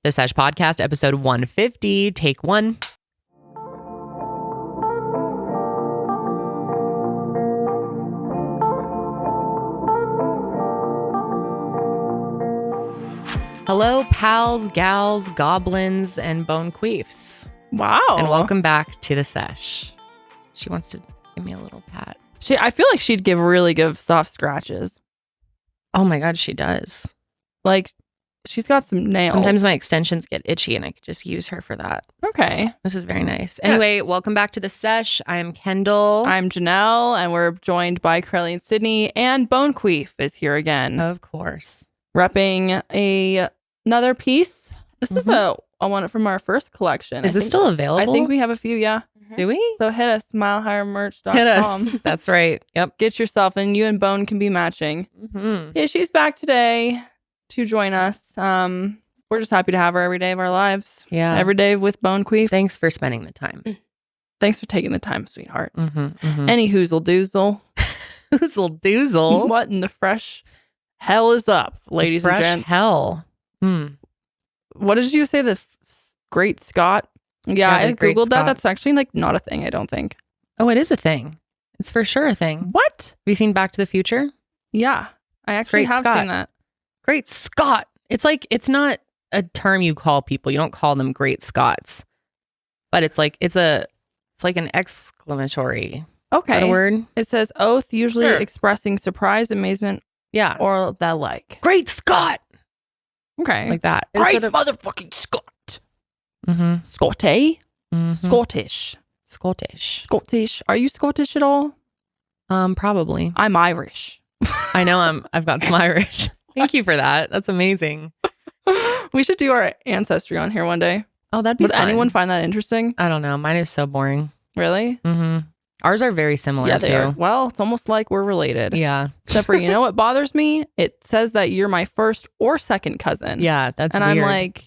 The Sesh Podcast, episode 150, take 1. Hello, pals, gals, goblins, and bone queefs. Wow. And welcome back to the Sesh. She wants to give me a little pat. I feel like she'd really give soft scratches. Oh my God, she does. Like, she's got some nails. Sometimes my extensions get itchy and I could just use her for that. Okay. This is very nice. Anyway, welcome back to the Sesh. I am Kendall. I'm Janelle, and we're joined by Karelly and Sydney, and Bone Queef is here again. Of course. Repping another piece. This is a one from our first collection. Is this still available? I think we have a few, yeah. Do we? So hit us, smilehighermerch.com. Hit us. That's right. Yep. Get yourself, and you and Bone can be matching. Yeah, she's back today to join us. We're just happy to have her every day of our lives. Yeah. Every day with Bone Queef. Thanks for spending the time. Thanks for taking the time, sweetheart. Any hoozle doozle. Hoozle doozle. What in the fresh hell is up, ladies and gents? Hell. What did you say? The Great Scott? Yeah, I Googled that. That's actually like not a thing, I don't think. Oh, it is a thing. It's for sure a thing. What? Have you seen Back to the Future? Yeah, I actually have seen that. Great Scott. It's like, it's not a term you call people. You don't call them Great Scots. But it's like, it's like an exclamatory word. It says oath, usually expressing surprise, amazement, or the like. Great Scott. Okay. Like that. Great motherfucking Scott. Scotty? Scottish. Are you Scottish at all? Probably. I'm Irish. I know I've got some Irish. Thank you for that. That's amazing. We should do our ancestry on here one day. Oh, that'd be fun. Would anyone find that interesting? I don't know. Mine is so boring. Really? Ours are very similar too. They are. Well, it's almost like we're related. Yeah. Except for, you know what bothers me? It says that you're my first or second cousin. Yeah, that's and weird. I'm like...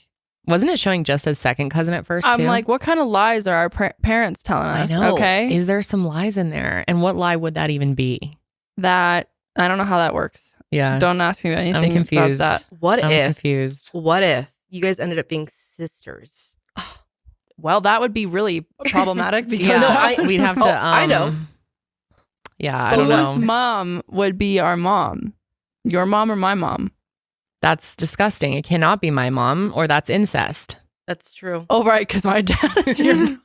Wasn't it showing just as second cousin at first, I'm too? like, what kind of lies are our parents telling us? I know. Okay. Is there some lies in there? And what lie would that even be? That, I don't know how that works. Yeah. Don't ask me anything I'm confused. about that. What if You guys ended up being sisters? Well, that would be really problematic because we'd have to. I know. Yeah, I don't know. Whose mom would be our mom? Your mom or my mom? That's disgusting. It cannot be my mom, or that's incest. That's true. Oh, right, because my dad is your mom.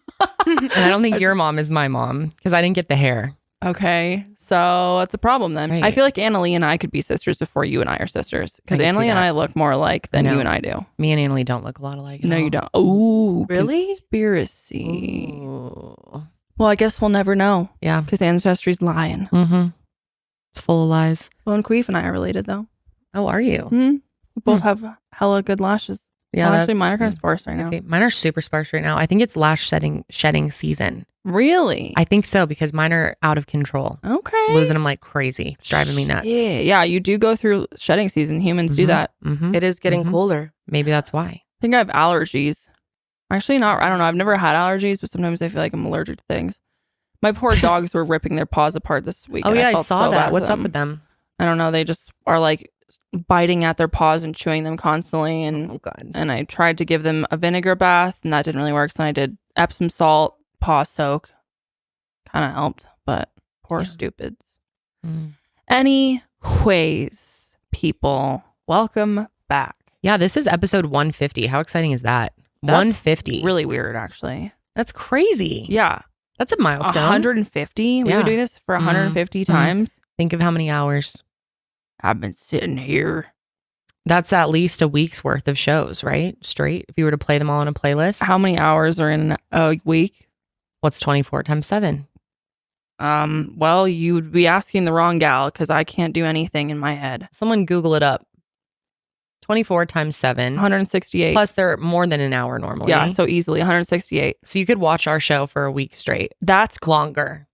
And I don't think your mom is my mom because I didn't get the hair. Okay, so it's a problem then. Right. I feel like Annalie and I could be sisters before you and I are sisters because Annalie and I look more alike than you and I do. Me and Annalie don't look a lot alike. No, you don't. Oh, really? Conspiracy. Ooh. Well, I guess we'll never know. Yeah, because Ancestry's lying. It's full of lies. Bone Queef and I are related though. Oh, are you? We both have hella good lashes. Yeah, well, actually, mine are kind of sparse right now. Mine are super sparse right now. I think it's lash shedding season. Really? I think so because mine are out of control. Okay. Losing them like crazy. It's driving me nuts. Yeah. You do go through shedding season. Humans do that. It is getting colder. Maybe that's why. I think I have allergies. Actually, not. I don't know. I've never had allergies, but sometimes I feel like I'm allergic to things. My poor dogs were ripping their paws apart this week. Oh yeah, I saw that. What's up with them? I don't know. They just are like biting at their paws and chewing them constantly. And and I tried to give them a vinegar bath, and that didn't really work. So I did Epsom salt paw soak. Kind of helped, but poor stupids. Anyways, people, welcome back. Yeah, this is episode 150. How exciting is that? That's 150. Really weird, actually. That's crazy. Yeah. That's a milestone. 150? We've been doing this for 150 times. Think of how many hours. I've been sitting here. That's at least a week's worth of shows, right? Straight. If you were to play them all on a playlist. How many hours are in a week? What's 24 times 7? Well, you'd be asking the wrong gal because I can't do anything in my head. Someone Google it up. 24 times 7. 168. Plus they're more than an hour normally. Yeah, so easily. 168. So you could watch our show for a week straight. That's longer.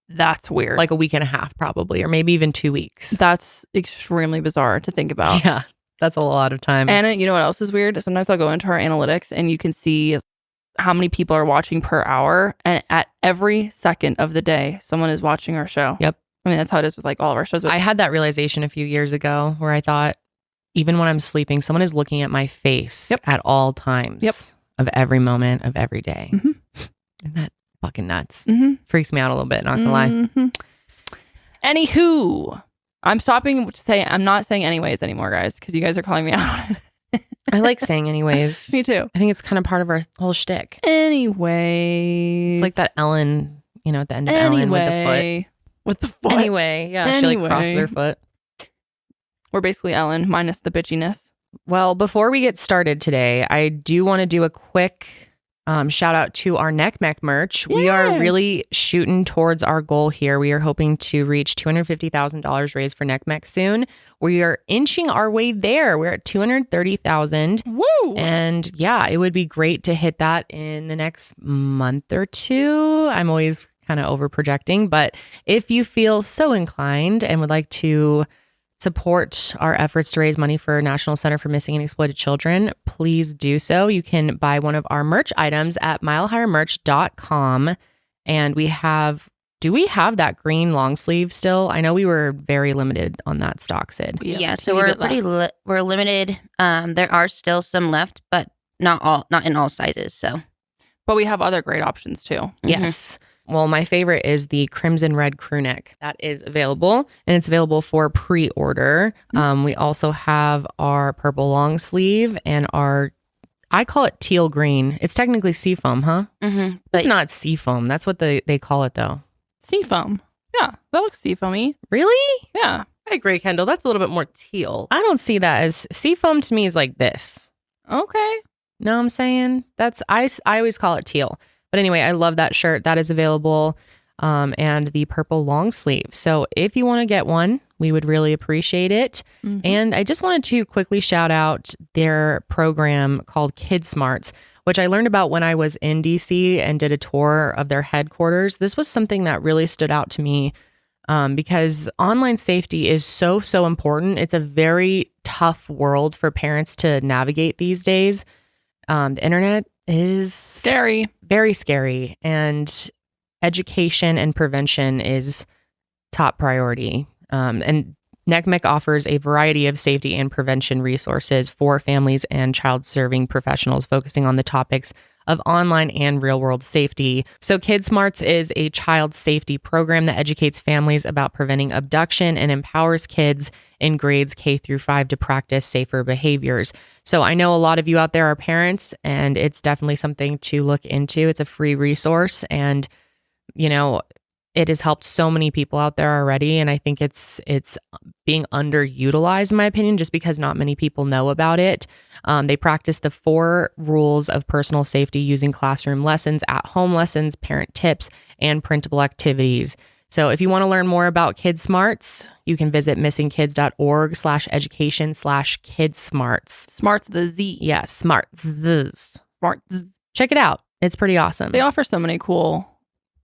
That's weird. Like a week and a half probably, or maybe even 2 weeks. That's extremely bizarre to think about. Yeah, that's a lot of time. And you know what else is weird? Sometimes I'll go into our analytics and you can see how many people are watching per hour. And at every second of the day, someone is watching our show. Yep. I mean, that's how it is with like all of our shows. I had that realization a few years ago where I thought, even when I'm sleeping, someone is looking at my face at all times of every moment of every day. Isn't that fucking nuts? Freaks me out a little bit, not gonna lie. Anywho, I'm stopping to say, I'm not saying anyways anymore, guys, because you guys are calling me out. I like saying anyways. Me too. I think it's kind of part of our whole shtick. Anyways. It's like that Ellen, at the end of Ellen with the foot. With the foot. Anyway, yeah, she like crosses her foot. We're basically Ellen minus the bitchiness. Well, before we get started today, I do want to do a quick shout out to our NECMEC merch. Yes. We are really shooting towards our goal here. We are hoping to reach $250,000 raised for NECMEC soon. We are inching our way there. We're at $230,000. Woo! And yeah, it would be great to hit that in the next month or two. I'm always kind of over projecting, but if you feel so inclined and would like to support our efforts to raise money for National Center for Missing and Exploited Children, please do so. You can buy one of our merch items at milehighermerch.com. And do we have that green long sleeve still? I know we were very limited on that stock, Sid. Yeah, so we're we're limited. There are still some left, but not in all sizes. But we have other great options too. Yes. Well, my favorite is the Crimson Red crew neck. That is available, and it's available for pre-order. We also have our purple long sleeve and I call it teal green. It's technically seafoam, huh? It's not seafoam. That's what they call it, though. Seafoam. Yeah, that looks seafoamy. Really? Yeah. I agree, Kendall. That's a little bit more teal. I don't see that as seafoam. To me is like this. Okay. Know what I'm saying? I always call it teal. But anyway, I love that shirt. That is available, and the purple long sleeve. So if you want to get one, we would really appreciate it. And I just wanted to quickly shout out their program called Kid Smarts, which I learned about when I was in DC and did a tour of their headquarters. This was something that really stood out to me because online safety is so, so important. It's a very tough world for parents to navigate these days. The internet is scary, very scary, and education and prevention is top priority. And NECMEC offers a variety of safety and prevention resources for families and child-serving professionals focusing on the topics of online and real-world safety. So Kid Smarts is a child safety program that educates families about preventing abduction and empowers kids in grades K through 5 to practice safer behaviors. So I know a lot of you out there are parents, and it's definitely something to look into. It's a free resource, and it has helped so many people out there already. And I think it's being underutilized, in my opinion, just because not many people know about it. They practice the 4 rules of personal safety using classroom lessons, at-home lessons, parent tips, and printable activities. So if you want to learn more about Kid Smarts, you can visit missingkids.org/education/kidsmarts. Smarts with a Z. Yeah, Smarts. Smarts. Check it out. It's pretty awesome. They offer so many cool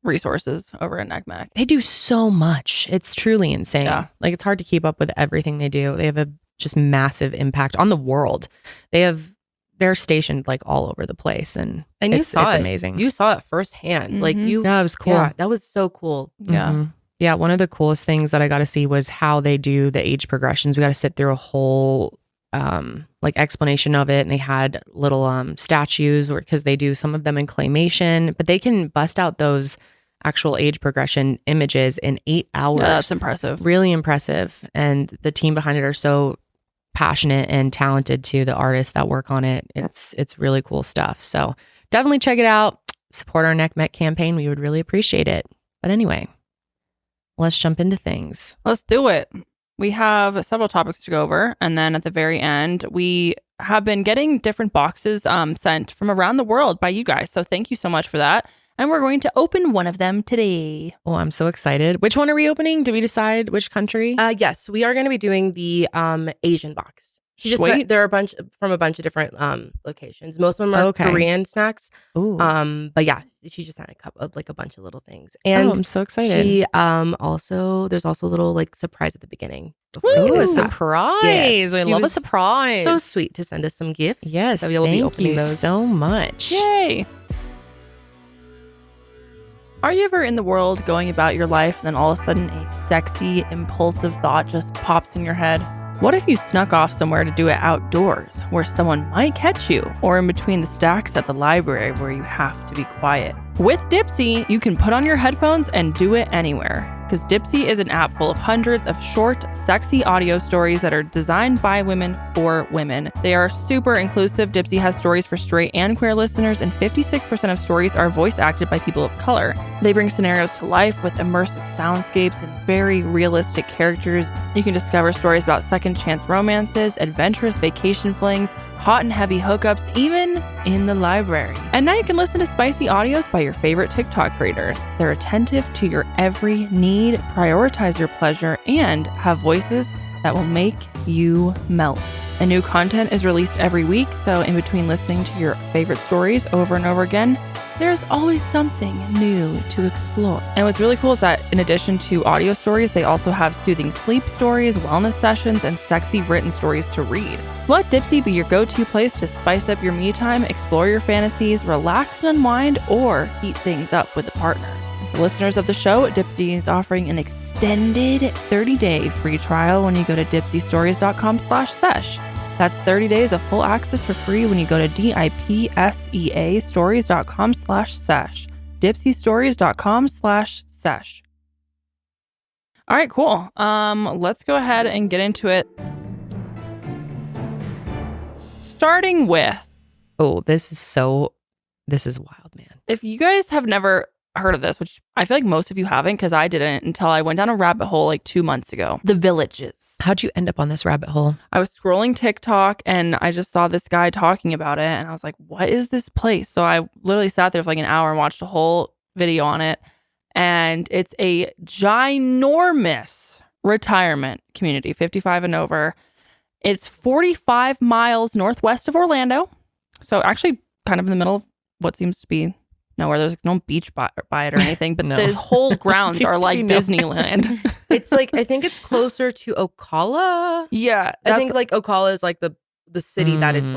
resources over at NECMEC. They do so much. It's truly insane. Yeah. Like, it's hard to keep up with everything they do. They have a just massive impact on the world. They're stationed like all over the place, and it's amazing. You saw it firsthand. Yeah, it was cool. Yeah, that was so cool. Yeah. Yeah, one of the coolest things that I got to see was how they do the age progressions. We got to sit through a whole explanation of it, and they had little statues, because they do some of them in claymation, but they can bust out those actual age progression images in 8 hours. Yeah, that's impressive. Really impressive. And the team behind it are so passionate and talented too. The artists that work on it. It's really cool stuff. So definitely check it out. Support our NECMEC campaign. We would really appreciate it. But anyway, let's jump into things. Let's do it. We have several topics to go over. And then at the very end, we have been getting different boxes sent from around the world by you guys. So thank you so much for that. And we're going to open one of them today. Oh, I'm so excited. Which one are we opening? Did we decide which country? Yes, we are going to be doing the Asian box. There are a bunch of different locations. Most of them are Korean snacks. Ooh. But yeah, she just had a bunch of little things. And I'm so excited. She there's also a little surprise at the beginning. Ooh, a surprise. Yes, we love a surprise. So sweet to send us some gifts. Yes, so we'll be opening those so much. Yay. Are you ever in the world going about your life and then all of a sudden a sexy, impulsive thought just pops in your head? What if you snuck off somewhere to do it outdoors, where someone might catch you, or in between the stacks at the library where you have to be quiet? With Dipsea, you can put on your headphones and do it anywhere. Because Dipsea is an app full of hundreds of short, sexy audio stories that are designed by women for women. They are super inclusive. Dipsea has stories for straight and queer listeners, and 56% of stories are voice acted by people of color. They bring scenarios to life with immersive soundscapes and very realistic characters. You can discover stories about second chance romances, adventurous vacation flings, hot and heavy hookups, even in the library. And now you can listen to spicy audios by your favorite TikTok creators. They're attentive to your every need, prioritize your pleasure, and have voices that will make you melt. And new content is released every week, so in between listening to your favorite stories over and over again, there's always something new to explore. And what's really cool is that in addition to audio stories, they also have soothing sleep stories, wellness sessions, and sexy written stories to read. So let Dipsea be your go-to place to spice up your me time, explore your fantasies, relax and unwind, or heat things up with a partner. For listeners of the show, Dipsea is offering an extended 30-day free trial when you go to dipseastories.com/sesh. That's 30 days of full access for free when you go to DIPSEA stories.com/sesh. dipseastories.com/sesh. All right, cool. Let's go ahead and get into it. Starting with, this is wild, man. If you guys have never heard of this, which I feel like most of you haven't, because I didn't until I went down a rabbit hole like 2 months ago. The Villages. How'd you end up on this rabbit hole? I was scrolling TikTok and I just saw this guy talking about it and I was like, what is this place? So I literally sat there for like an hour and watched a whole video on it. And it's a ginormous retirement community, 55 and over. It's 45 miles northwest of Orlando. So actually kind of in the middle of what seems to be nowhere. There's no beach by it or anything, but the whole grounds are like Disneyland. It's like, I think it's closer to Ocala. Yeah. I think like Ocala is like the city that it's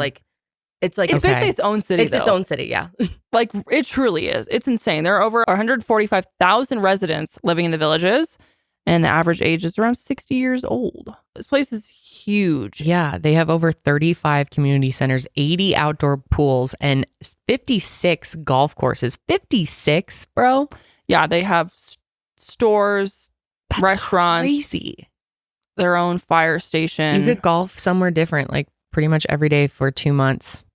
basically its own city. It's its own city, yeah. Like it truly is. It's insane. There are over 145,000 residents living in the Villages, and the average age is around 60 years old. This place is huge. Yeah, they have over 35 community centers, 80 outdoor pools, and 56 golf courses. 56, bro? Yeah, they have stores, That's restaurants, crazy. Their own fire station. You could golf somewhere different, like pretty much every day for 2 months.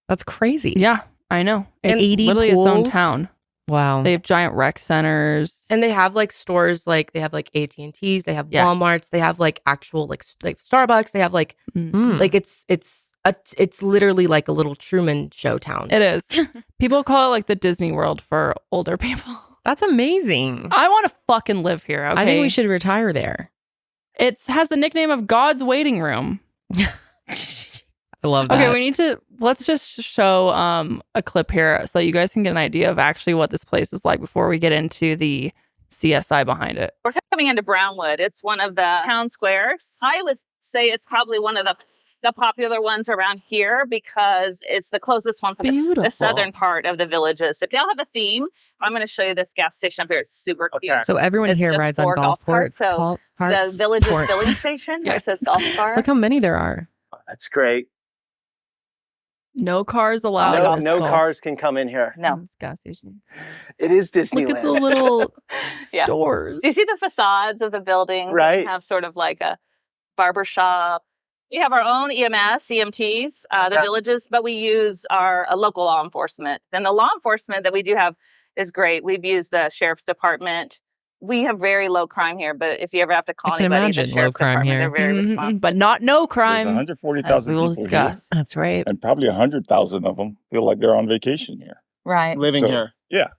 That's crazy. Yeah, I know. And It's 80 literally pools? its own town. Wow. They have giant rec centers. And they have like stores, like they have like AT&Ts, they have Walmarts, they have like actual like Starbucks, they have like like it's literally like a little Truman Show town. It is. People call it like the Disney World for older people. That's amazing. I want to fucking live here. Okay? I think we should retire there. It has the nickname of God's waiting room. I love that. Okay, let's just show a clip here so that you guys can get an idea of actually what this place is like before we get into the CSI behind it. We're coming into Brownwood. It's one of the town squares. I would say it's probably one of the popular ones around here because it's the closest one to the southern part of the Villages. If they all have a theme, I'm going to show you this gas station up here. It's super cute. So everyone here rides on golf carts. So the Villages filling station, yes. There's a golf cart. Look how many there are. That's great. No cars allowed. No cars can come in here. No. It's a gas station. It is Disneyland. Look at the little stores. Do you see the facades of the buildings? Right. We have sort of like a barber shop. We have our own EMS, EMTs, the Villages, but we use our local law enforcement. And the law enforcement that we do have is great. We've used the sheriff's department. We have very low crime here, but if you ever have to call anybody, the sheriff's department, they're very responsive. But not no crime. There's 140,000 we will people discuss. here, That's right. and probably 100,000 of them feel like they're on vacation here. Right. Living here. Yeah.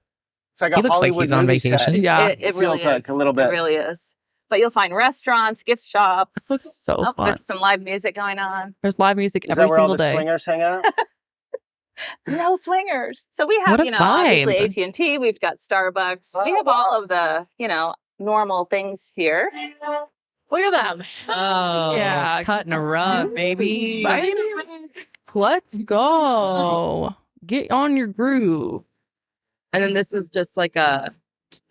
It's like He a looks like Hollywood he's on movie vacation. set. Yeah. It really feels is. like a little bit. It really is. But you'll find restaurants, gift shops. This looks so fun. There's some live music going on. There's live music Is every that where all single the day. swingers hang out? No swingers. So we have, What a obviously vibe. AT&T. We've got Starbucks. We have all of the, normal things here. Look at them. Oh, Yeah. Cutting a rug, baby. Let's go. Get on your groove. And then this is just like a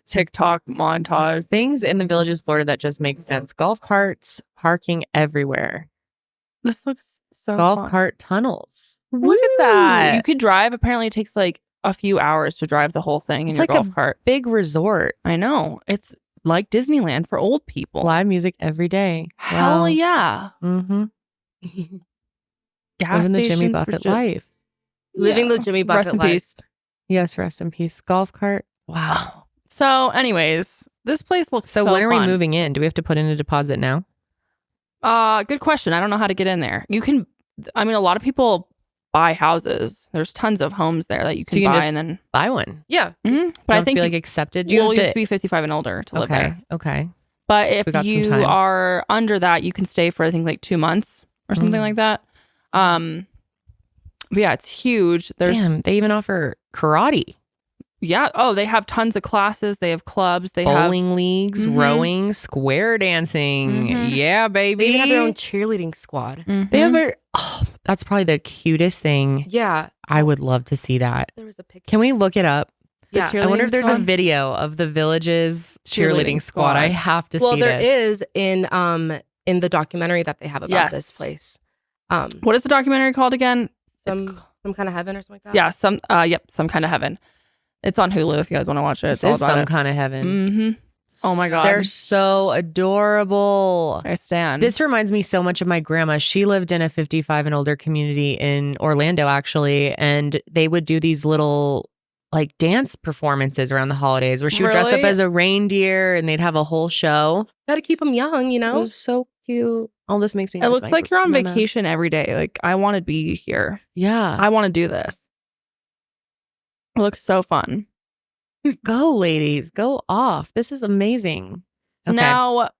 TikTok montage. Things in the Villages, Florida that just make sense. Golf carts, parking everywhere. This looks so Golf fun. cart tunnels. Woo! Look at that. You could drive. Apparently, it takes like a few hours to drive the whole thing in your golf cart. Big resort. I know. It's like Disneyland for old people. Live music every day. Hell yeah. Mm-hmm. Gas Living the Jimmy stations for Buffett life. Living the Jimmy Buffett Rest in life. peace. Yes, rest in peace. Golf cart. Wow. So, anyways, this place looks so when are fun. we moving in? Do we have to put in a deposit now? Good question. I don't know how to get in there. You can, I mean, a lot of people buy houses. There's tons of homes there that you can, buy just and then buy one. Yeah. But I think you, like accepted. you have to be 55 and older to live there. Okay. But if We got some you time. are under that, you can stay for I think like 2 months or something like that. But yeah, it's huge. There's Damn, they even offer karate, yeah. Oh, they have tons of classes. They have clubs. They have bowling leagues, rowing, square dancing. Yeah, baby. They even have their own cheerleading squad. They have that's probably the cutest thing. Yeah. I would love to see that. There was a picture. Can we look it up? Yeah. I wonder if there's a squad? video of the Village's cheerleading squad. squad. I have to Well, see there this. is in the documentary that they have about this place. What is the documentary called again? Some kind of heaven or something like that. Yeah, some kind of heaven. It's on Hulu if you guys want to watch it. This It's all is about some it. kind of heaven. Mm-hmm. Oh my god, They're so adorable. I stand. This reminds me so much of my grandma. She lived in a 55 and older community in Orlando, actually, and they would do these little like dance performances around the holidays where she would dress up Really? as a reindeer and they'd have a whole show. Got to keep them young, you It know? was so cute. All this makes me. it miss looks my like you're on grandma. vacation every day. Like I want to be here. Yeah, I want to do this. It looks so fun. go ladies, go off. This is amazing. Okay. Now,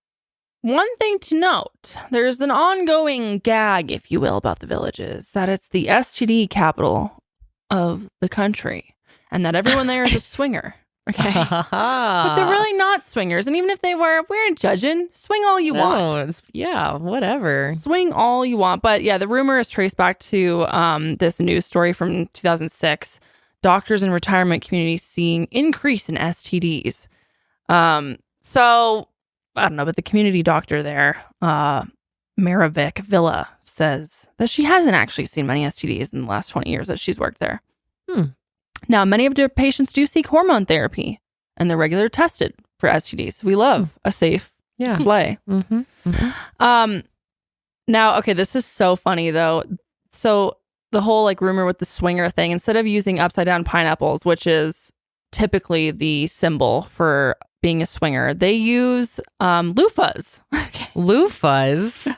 one thing to note, there's an ongoing gag, if you will, about the Villages, that it's the STD capital of the country and that everyone there is a swinger. Okay. But they're really not swingers. And even if they were, we aren't judging. Swing all you want. Yeah, whatever. Swing all you want. But yeah, the rumor is traced back to this news story from 2006. Doctors in retirement communities seeing increase in STDs. So I don't know, but the community doctor there, Maravik Villa, says that she hasn't actually seen many STDs in the last 20 years that she's worked there. Now, many of their patients do seek hormone therapy and they're regularly tested for STDs. We love a safe sleigh. Now, okay, this is so funny though. So the whole like rumor with the swinger thing, instead of using upside down pineapples, which is typically the symbol for being a swinger, they use loofahs. Loofahs?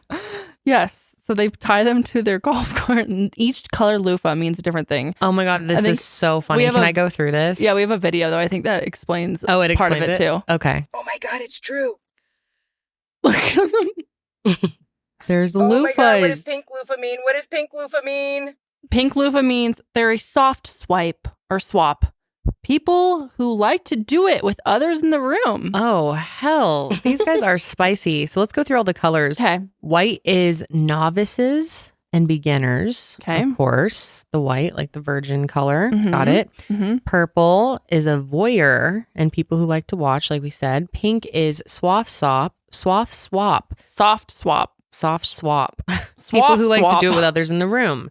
Yes. So they tie them to their golf cart and each color loofah means a different thing. Oh my God, this is so funny. Can I go through this? Yeah, we have a video though. I think that explains it part of explains it too. Okay. Oh my God, it's true. Look at them. There's Oh loofahs. my God, what does pink loofah mean? What does pink loofah mean? Pink loofah means they're a soft swipe or swap. People who like to do it with others in the room. Oh, hell. These guys are spicy. So let's go through all the colors. Okay. White is novices and beginners. Okay. Of course. The white, like the virgin color. Mhm. Got it. Mm-hmm. Purple is a voyeur and people who like to watch, like we said. Pink is soft swap. Soft swap. People who like to do it with others in the room.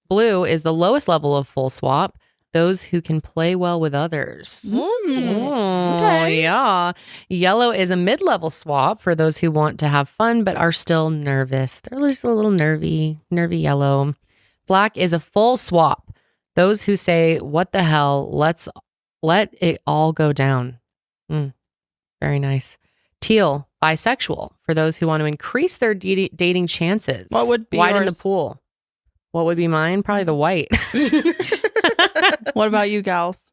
Blue is the lowest level of full swap. Those who can play well with others. Okay. Yeah. Yellow is a mid-level swap for those who want to have fun but are still nervous. They're just a little nervy yellow. Black is a full swap. Those who say, "What the hell? Let's let it all go down." Very nice. Teal, bisexual, for those who want to increase their dating chances. What would be Widen the yours? pool? What would be mine? Probably the white. What about you, gals?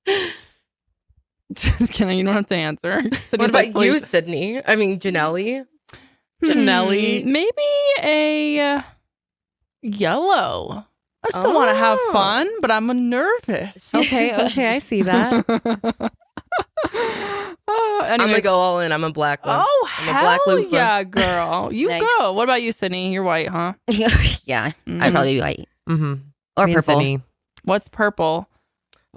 Just kidding. You don't have to answer. What about you, Sydney? I mean, Janelle? Janelle? Maybe a yellow. I still want to have fun, but I'm nervous. Okay, I see that. I'm going to go all in. I'm a black one. Oh, I'm a black hell loofah. yeah, girl. You Nice. go. What about you, Sydney? You're white, huh? Yeah, I'd probably be white Mm-hmm. or Me and purple. Sydney. What's purple?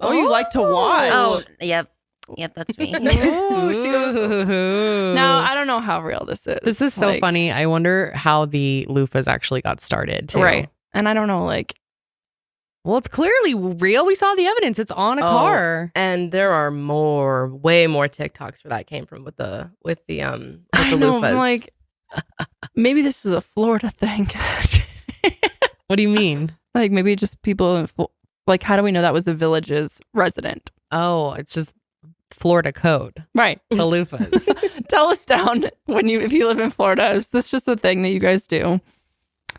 Oh, you like to watch. Oh, yep. Yep, that's me. Ooh, she goes, now, I don't know how real this is. This is so funny. I wonder how the loofahs actually got started, too. Right. And I don't know, like... Well, it's clearly real. We saw the evidence. It's on a car. And there are way more TikToks where that came from with the I know, loofahs. I'm like, maybe this is a Florida thing. What do you mean? Like, maybe just people... Like, how do we know that was the Village's resident? Oh, it's just Florida code. Right. The loofahs. Tell us down if you live in Florida. Is this just a thing that you guys do?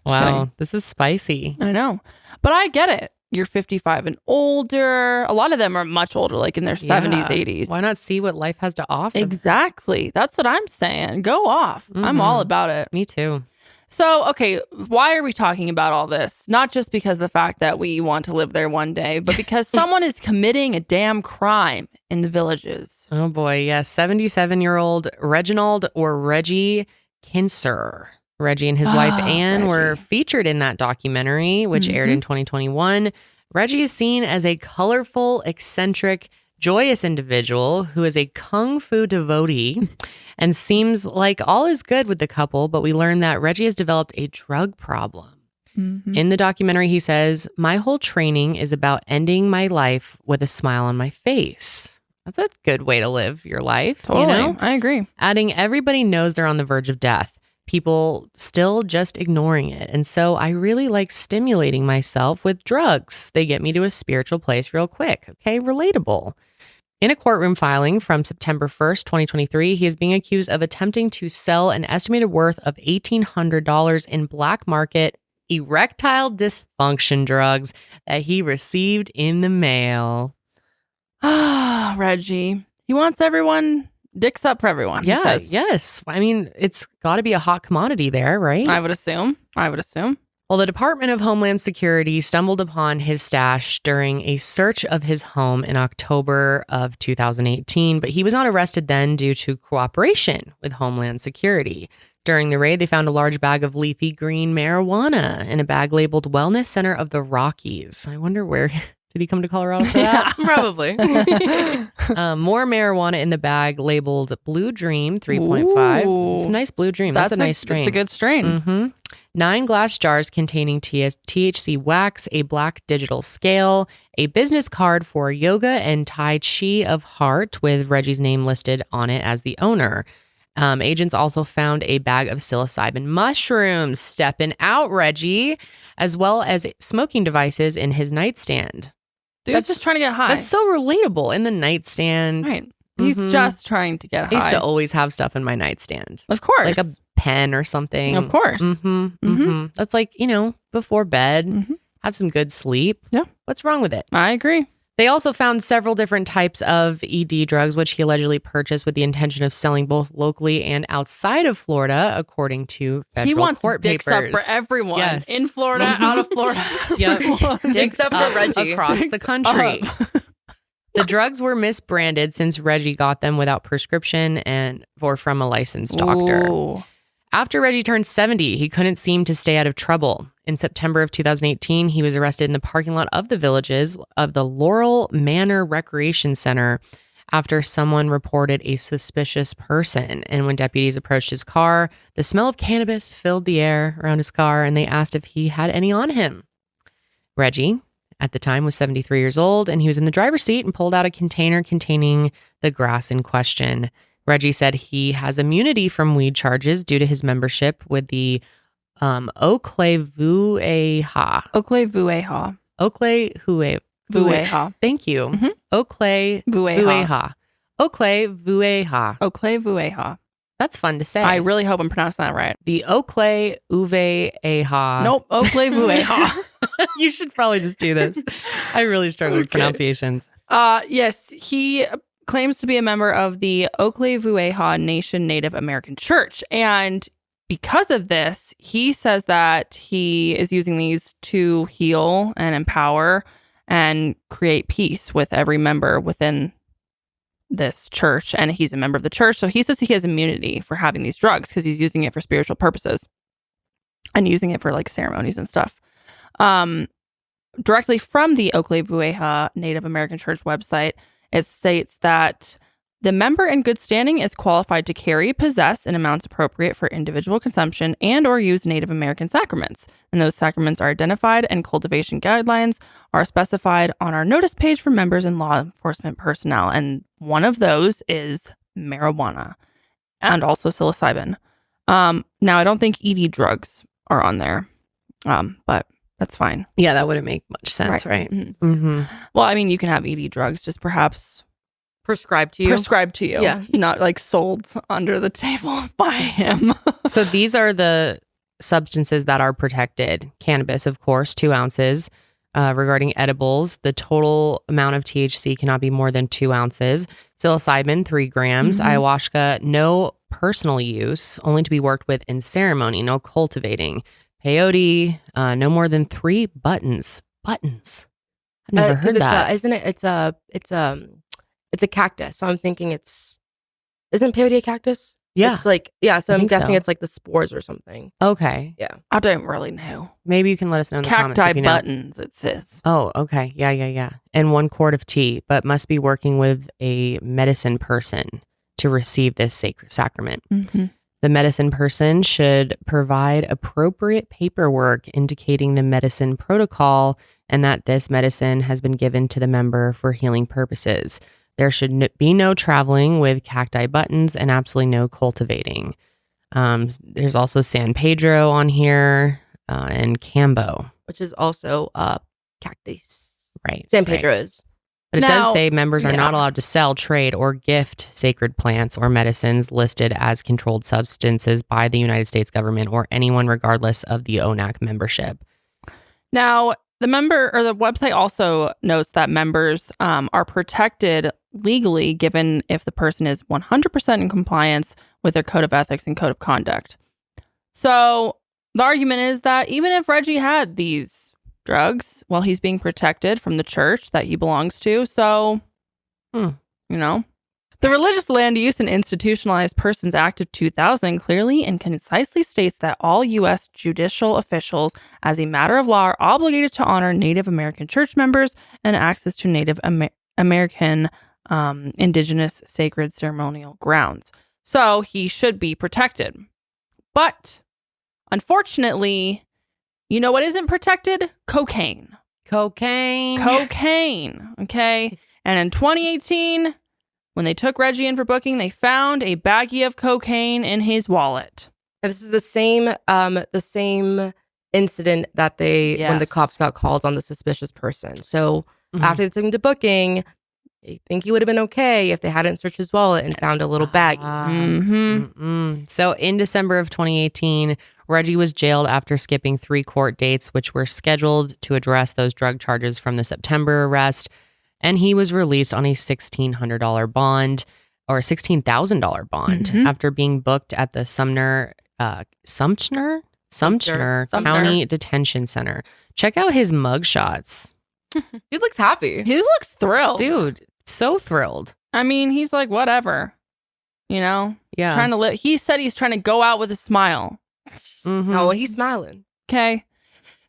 Wow, this is spicy. I know. But I get it. You're 55 and older. A lot of them are much older, like in their 70s, 80s. Why not see what life has to offer? Exactly. That's what I'm saying. Go off. I'm all about it. Me too. So, okay, why are we talking about all this? Not just because of the fact that we want to live there one day, but because someone is committing a damn crime in the Villages. Oh boy, yes. 77-year-old Reginald or Reggie Kinder. Reggie and his wife Anne were featured in that documentary, which aired in 2021. Reggie is seen as a colorful, eccentric, joyous individual who is a kung fu devotee and seems like all is good with the couple, but we learn that Reggie has developed a drug problem. In the documentary, he says, "My whole training is about ending my life with a smile on my face." That's a good way to live your life. Totally. You know? I agree. Adding, everybody knows they're on the verge of death. People still just ignoring it. And so I really like stimulating myself with drugs. They get me to a spiritual place real quick. Okay, relatable. In a courtroom filing from September 1st, 2023, he is being accused of attempting to sell an estimated worth of $1,800 in black market erectile dysfunction drugs that he received in the mail. Ah, Reggie. He wants everyone... Dicks up for everyone, he says. Yes. I mean, it's got to be a hot commodity there, right? I would assume. Well, the Department of Homeland Security stumbled upon his stash during a search of his home in October of 2018, but he was not arrested then due to cooperation with Homeland Security. During the raid, they found a large bag of leafy green marijuana in a bag labeled Wellness Center of the Rockies. I wonder where... Did he come to Colorado for that? Probably. More marijuana in the bag labeled Blue Dream 3.5. Some nice Blue Dream. That's a nice strain. It's a good strain. 9 glass jars containing THC wax, a black digital scale, a business card for yoga and Tai Chi of Heart with Reggie's name listed on it as the owner. Agents also found a bag of psilocybin mushrooms, stepping out, Reggie, as well as smoking devices in his nightstand. Dude's just trying to get high. That's so relatable. In the nightstand. Right. He's just trying to get high. I used to always have stuff in my nightstand. Of course. Like a pen or something. Of course. That's like, before bed, have some good sleep. Yeah. What's wrong with it? I agree. They also found several different types of ED drugs, which he allegedly purchased with the intention of selling both locally and outside of Florida, according to federal court papers. He wants dicks up for everyone. Yes. In Florida, out of Florida. Yep. Dicks up for Reggie. Across the country. The drugs were misbranded since Reggie got them without prescription or from a licensed doctor. Ooh. After Reggie turned 70, he couldn't seem to stay out of trouble. In September of 2018, he was arrested in the parking lot of the Villages of the Laurel Manor Recreation Center after someone reported a suspicious person. And when deputies approached his car, the smell of cannabis filled the air around his car, and they asked if he had any on him. Reggie, at the time, was 73 years old, and he was in the driver's seat and pulled out a container containing the grass in question. Reggie said he has immunity from weed charges due to his membership with the Oklevueha. Oklevueha. Thank you. Oklevueha. Oklevueha. That's fun to say. I really hope I'm pronouncing that right. The Oklevueha. Nope, Oklevueha. You should probably just do this. I really struggle with pronunciations. Yes, he claims to be a member of the Oklevueha Nation Native American Church. And because of this, he says that he is using these to heal and empower and create peace with every member within this church. And he's a member of the church. So he says he has immunity for having these drugs because he's using it for spiritual purposes and using it for like ceremonies and stuff. Directly from the Oklevueha Native American Church website, It states that the member in good standing is qualified to carry, possess in amounts appropriate for individual consumption and or use Native American sacraments. And those sacraments are identified and cultivation guidelines are specified on our notice page for members and law enforcement personnel. And one of those is marijuana and also psilocybin. Now, I don't think ED drugs are on there, but that's fine. Yeah, that wouldn't make much sense, right? Mm-hmm. Well, I mean, you can have ED drugs, just perhaps prescribed to you. Yeah. Not like sold under the table by him. So these are the substances that are protected. Cannabis, of course, 2 ounces. Regarding edibles, the total amount of THC cannot be more than 2 ounces. Psilocybin, 3 grams. Ayahuasca, no personal use, only to be worked with in ceremony, no cultivating. Peyote, no more than 3 buttons. Buttons. I've never heard that. Isn't it? It's a cactus. So I'm thinking isn't peyote a cactus? Yeah. It's like, so I'm guessing it's like the spores or something. Okay. Yeah. I don't really know. Maybe you can let us know in the comments if you know. Buttons, it says. Oh, okay. Yeah. And 1 quart of tea, but must be working with a medicine person to receive this sacred sacrament. The medicine person should provide appropriate paperwork indicating the medicine protocol and that this medicine has been given to the member for healing purposes. There should be no traveling with cacti buttons and absolutely no cultivating. There's also San Pedro on here and Cambo. Which is also cactus. Right. San Pedro is. But it does say members are not allowed to sell, trade, or gift sacred plants or medicines listed as controlled substances by the United States government or anyone regardless of the ONAC membership. Now, the website also notes that members are protected legally given if the person is 100% in compliance with their code of ethics and code of conduct. So the argument is that even if Reggie had these drugs, well, he's being protected from the church that he belongs to. So, The Religious Land Use and Institutionalized Persons Act of 2000 clearly and concisely states that all U.S. judicial officials, as a matter of law, are obligated to honor Native American church members and access to Native American indigenous sacred ceremonial grounds. So he should be protected. But unfortunately, you know what isn't protected? Cocaine. Cocaine. Okay. And in 2018, when they took Reggie in for booking, they found a baggie of cocaine in his wallet. And this is the same incident that when the cops got called on the suspicious person. So after they took him to booking, I think he would have been okay if they hadn't searched his wallet and found a little baggie. So in December of 2018, Reggie was jailed after skipping 3 court dates, which were scheduled to address those drug charges from the September arrest. And he was released on a $1,600 bond or $16,000 bond after being booked at the Sumner County Detention Center. Check out his mugshots. He looks happy. He looks thrilled. Dude, so thrilled. I mean, he's like, whatever. Yeah. Trying to live. He said he's trying to go out with a smile. Oh, he's smiling. Okay.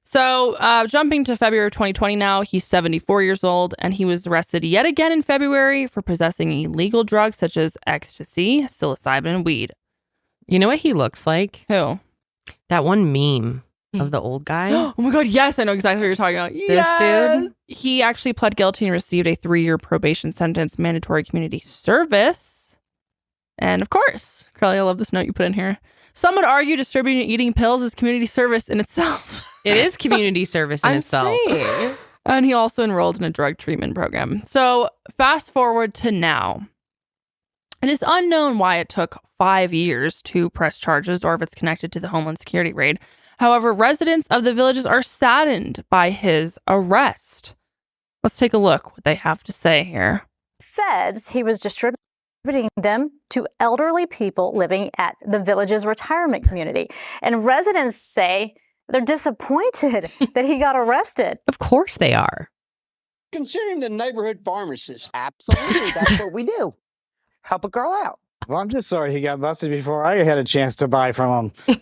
So jumping to February of 2020 now, he's 74 years old, and he was arrested yet again in February for possessing illegal drugs such as ecstasy, psilocybin, and weed. You know what he looks like? Who? That one meme of the old guy. Oh my God, yes, I know exactly what you're talking about. This dude? He actually pled guilty and received a 3-year probation sentence, mandatory community service. And of course, Karelly, I love this note you put in here. Some would argue distributing and eating pills is community service in itself. It is community service in itself. Saying. And he also enrolled in a drug treatment program. So fast forward to now. It is unknown why it took 5 years to press charges or if it's connected to the Homeland Security raid. However, residents of the villages are saddened by his arrest. Let's take a look what they have to say here. Feds, he was distributing them to elderly people living at the village's retirement community. And residents say they're disappointed that he got arrested. Of course they are. Considering the neighborhood pharmacist. Absolutely. That's what we do. Help a girl out. Well, I'm just sorry he got busted before I had a chance to buy from him.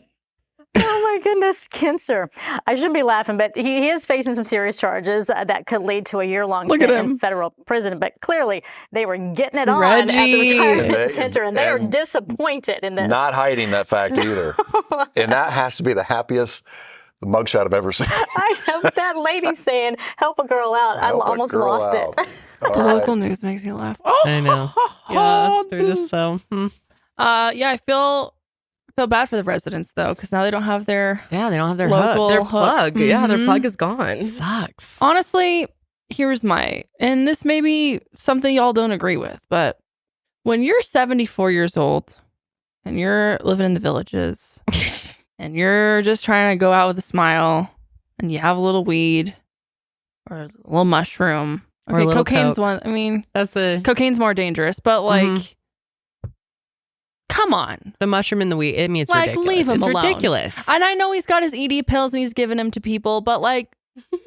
Oh my goodness, Kinser. I shouldn't be laughing, but he is facing some serious charges that could lead to a year-long stint in federal prison. But clearly, they were getting it on at the retirement center, and they are disappointed in this. Not hiding that fact either. And that has to be the happiest mugshot I've ever seen. I know that lady saying, help a girl out. I almost lost it. The local news makes me laugh. Oh, I know. Yeah, they're just so. Yeah, I feel bad for the residents though, because now they don't have their local their plug. Mm-hmm. Yeah, their plug is gone. Sucks. Honestly, here's and this may be something y'all don't agree with, but when you're 74 years old and you're living in the villages and you're just trying to go out with a smile and you have a little weed or a little mushroom. Or a little cocaine's coke. one. I mean, Cocaine's more dangerous, but like, come on. The mushroom and the weed. I mean, it's like, ridiculous. leave him it's alone. ridiculous. And I know he's got his ED pills and he's giving them to people, but like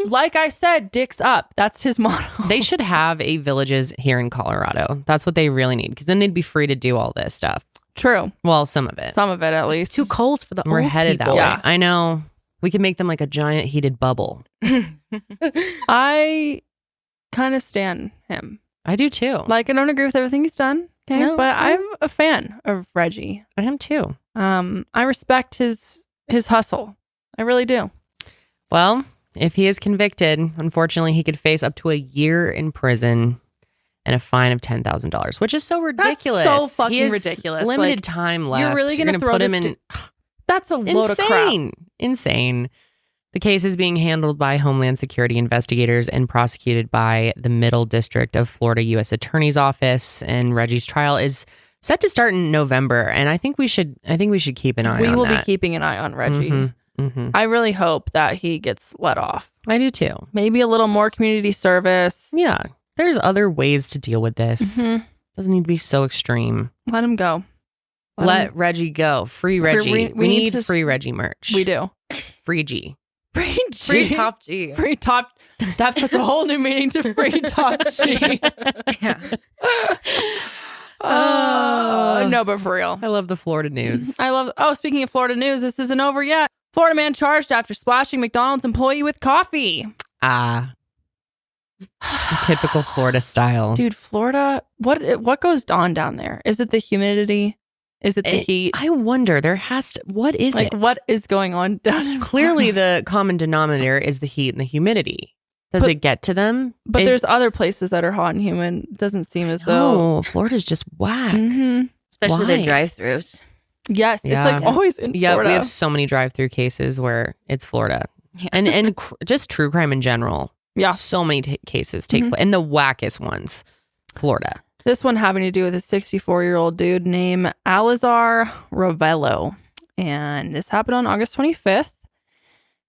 I said, dicks up. That's his motto. They should have a villages here in Colorado. That's what they really need, because then they'd be free to do all this stuff. True. Well, some of it. Some of it, at least. Too cold for the We're old headed people. that way. I know. We could make them like a giant heated bubble. I kind of stan him. I do too. Like, I don't agree with everything he's done. Okay, No, but I'm a fan of Reggie. I am too. I respect his hustle. I really do. Well, if he is convicted, unfortunately, he could face up to a year in prison and a fine of $10,000, which is so ridiculous. That's so fucking he has ridiculous. Limited Like, time left. You're really going to throw put this him in? That's a load of crap. Insane. The case is being handled by Homeland Security investigators and prosecuted by the Middle District of Florida U.S. Attorney's Office. And Reggie's trial is set to start in November, and I think we should keep an eye on that. We will be keeping an eye on Reggie. I really hope that he gets let off. I do too. Maybe a little more community service. Yeah, there's other ways to deal with this. Doesn't need to be so extreme. Let him go. Let Reggie go. Free Reggie. We need free Reggie merch. We do. Free G. Free top G. Free top. That puts a whole new meaning to free top G. Yeah. No, but for real. I love the Florida news. Speaking of Florida news, this isn't over yet. Florida man charged after splashing McDonald's employee with coffee. Typical Florida style. Dude, Florida, what goes on down there? Is it the humidity? Is it the heat? I wonder. What is it? What is going on down in Clearly, the common denominator is the heat and the humidity. Does it get to them? But there's other places that are hot and humid. It doesn't seem as though. Florida's just whack. Especially Why? the drive-thrus. Yes, it's like always in Florida. Yeah, we have so many drive-through cases where it's Florida. And just true crime in general. Yeah. So many cases take place. And the wackest ones, Florida. This one having to do with a 64-year-old dude named Alizar Ravello. And this happened on August 25th.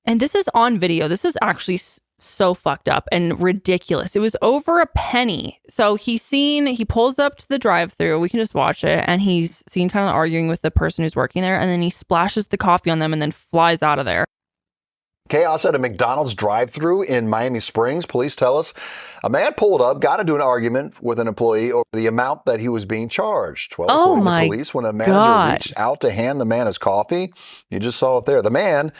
And this is on video. This is actually so fucked up and ridiculous. It was over a penny. So he pulls up to the drive-thru. We can just watch it. And he's seen kind of arguing with the person who's working there. And then he splashes the coffee on them and then flies out of there. Chaos at a McDonald's drive-thru in Miami Springs. Police tell us a man pulled up, got into an argument with an employee over the amount that he was being charged. Well, according to police, when a manager reached out to hand the man his coffee, you just saw it there. The man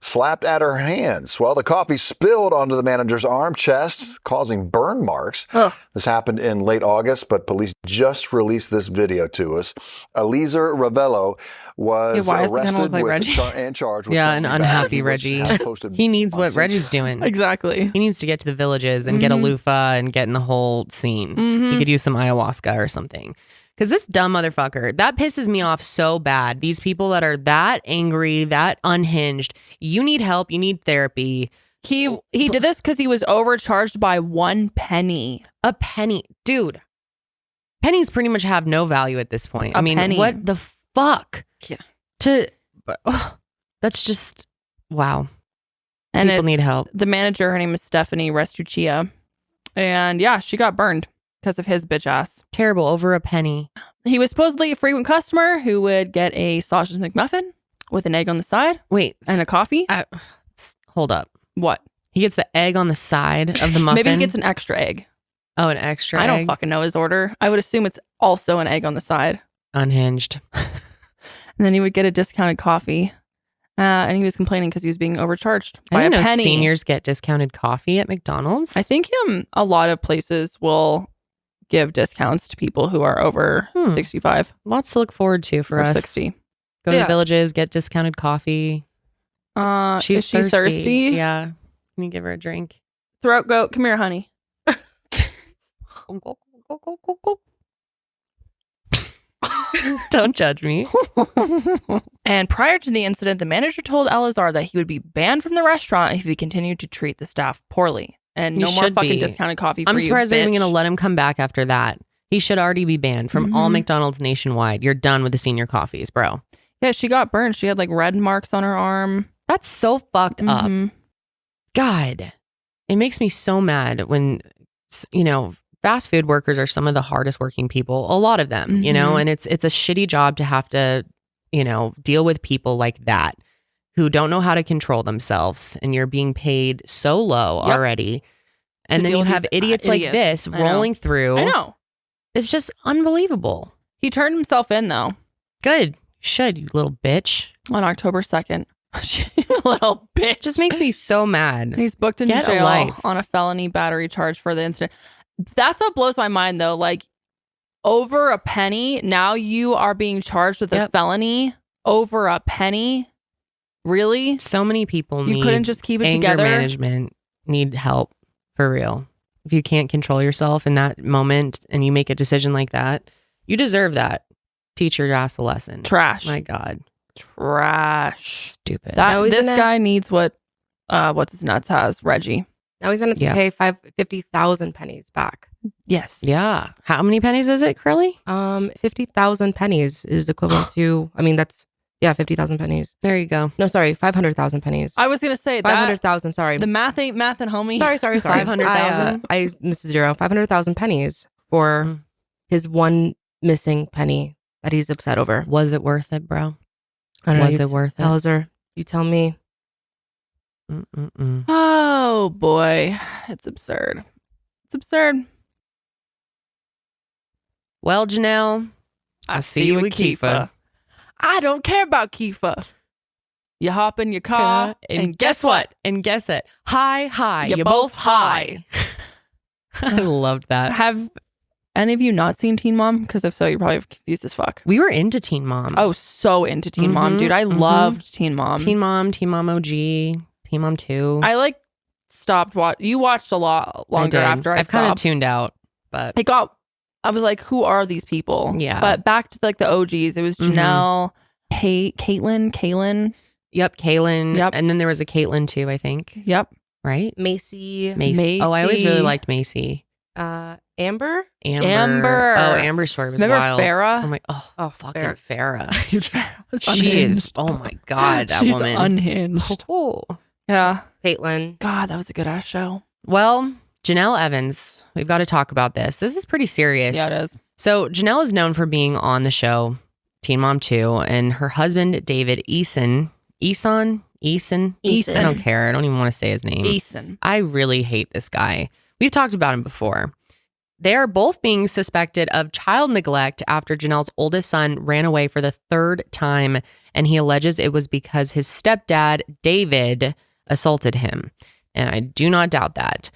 slapped at her hands. Well, the coffee spilled onto the manager's arm, chest, causing burn marks. This happened in late August, but police just released this video to us. Alizar Ravello was arrested and charged with an unhappy Reggie. He needs what Reggie's doing. Exactly. He needs to get to the villages and get a loofah and get in the whole scene. He could use some ayahuasca or something. Because this dumb motherfucker, that pisses me off so bad. These people that are that angry, that unhinged, you need help, you need therapy. He did this because he was overcharged by 1 penny. A penny. Dude, pennies pretty much have no value at this point. Penny. What the fuck? Yeah. That's just, wow. And people need help. The manager, her name is Stephanie Restuccia. And yeah, she got burned because of his bitch ass. Terrible, over a penny. He was supposedly a frequent customer who would get a sausage McMuffin with an egg on the side. Wait. And a coffee. Hold up. What? He gets the egg on the side of the muffin? Maybe he gets an extra egg. Oh, an extra egg? I don't fucking know his order. I would assume it's also an egg on the side. Unhinged. And then he would get a discounted coffee. And he was complaining because he was being overcharged by I didn't a know penny. seniors get discounted coffee at McDonald's. I think a lot of places will give discounts to people who are over 65. Lots to look forward to for us. 60. Go to the Villages, get discounted coffee. She's is she thirsty? Yeah. Can you give her a drink? Throat goat, come here, honey. Don't judge me. And prior to the incident, the manager told Elazar that he would be banned from the restaurant if he continued to treat the staff poorly. And no more fucking discounted coffee for you, I'm surprised they're even bitch. going to let him come back after that. He should already be banned from all McDonald's nationwide. You're done with the senior coffees, bro. Yeah, she got burned. She had like red marks on her arm. That's so fucked up. God, it makes me so mad when, fast food workers are some of the hardest working people, a lot of them, and it's a shitty job to have to, deal with people like that who don't know how to control themselves, and you're being paid so low already. And then you have idiots like this rolling through. I know. It's just unbelievable. He turned himself in though. Good. Should, you little bitch. On October 2nd. Little bitch. Just makes me so mad. He's booked in jail on a felony battery charge for the incident. That's what blows my mind though. Like, over a penny, now you are being charged with a felony over a penny. Really? So many people you couldn't just keep it anger together. Management need help for real. If you can't control yourself in that moment and you make a decision like that, you deserve that. Teach your ass a lesson. Trash. My God. Trash. Stupid. This guy needs what what's his nuts has, Reggie. Now he's going to pay 50,000 pennies back. Yes. Yeah. How many pennies is it, Karelly? 50,000 pennies is equivalent to, 50,000 pennies. There you go. No, sorry, 500,000 pennies. I was going to say 500,000, sorry. The math ain't mathing, homie. Sorry. 500,000? I missed a zero. 500,000 pennies for his one missing penny that he's upset over. Was it worth it, bro? Was it worth it? Elazar, you tell me. Oh, boy. It's absurd. It's absurd. Well, Jenelle, I'll see you with Kifa. I don't care about Kifa. You hop in your car and guess what? And guess it. Hi. You're You both both high. I loved that. Have any of you not seen Teen Mom? Because if so, you're probably confused as fuck. We were into Teen Mom. Oh, so into Teen Mom, dude. I loved Teen Mom. Teen Mom OG, Teen Mom 2. I stopped watching. You watched a lot longer after I I've kind of stopped. tuned out, but I was like, who are these people? Yeah. But back to the OGs, it was Jenelle, Caitlin. Yep, Kaylin. Yep. And then there was a Caitlin too, I think. Yep. Right? Macy. Oh, I always really liked Macy. Amber. Oh, Amber's story was Remember wild. Farrah? I'm like, fucking Farrah. Dude, Farrah was She unhinged. is, oh my God, that She's woman. unhinged. Oh. Yeah. Caitlin. God, that was a good ass show. Well, Jenelle Evans, we've got to talk about this. This is pretty serious. Yeah, it is. So Jenelle is known for being on the show Teen Mom 2, and her husband, David Eason. I don't care. I don't even want to say his name. Eason. I really hate this guy. We've talked about him before. They are both being suspected of child neglect after Janelle's oldest son ran away for the third time, and he alleges it was because his stepdad, David, assaulted him. And I do not doubt that.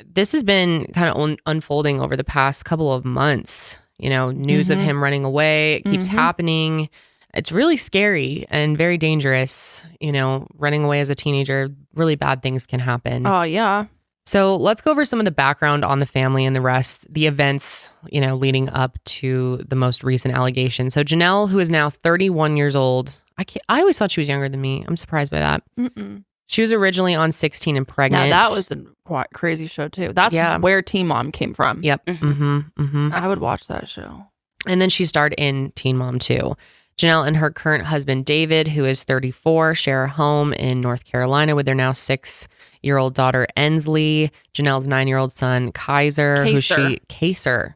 This has been kind of unfolding over the past couple of months. News of him running away. It keeps happening. It's really scary and very dangerous. Running away as a teenager, really bad things can happen. Oh, yeah. So let's go over some of the background on the family and the events, leading up to the most recent allegation. So Jenelle, who is now 31 years old, I always thought she was younger than me. I'm surprised by that. She was originally on 16 and pregnant. Now, that was a quite crazy show, too. That's where Teen Mom came from. Yep. I would watch that show. And then she starred in Teen Mom 2. Jenelle and her current husband, David, who is 34, share a home in North Carolina with their now 6-year-old daughter, Ensley, Janelle's 9-year-old son, Kaiser. Kaser.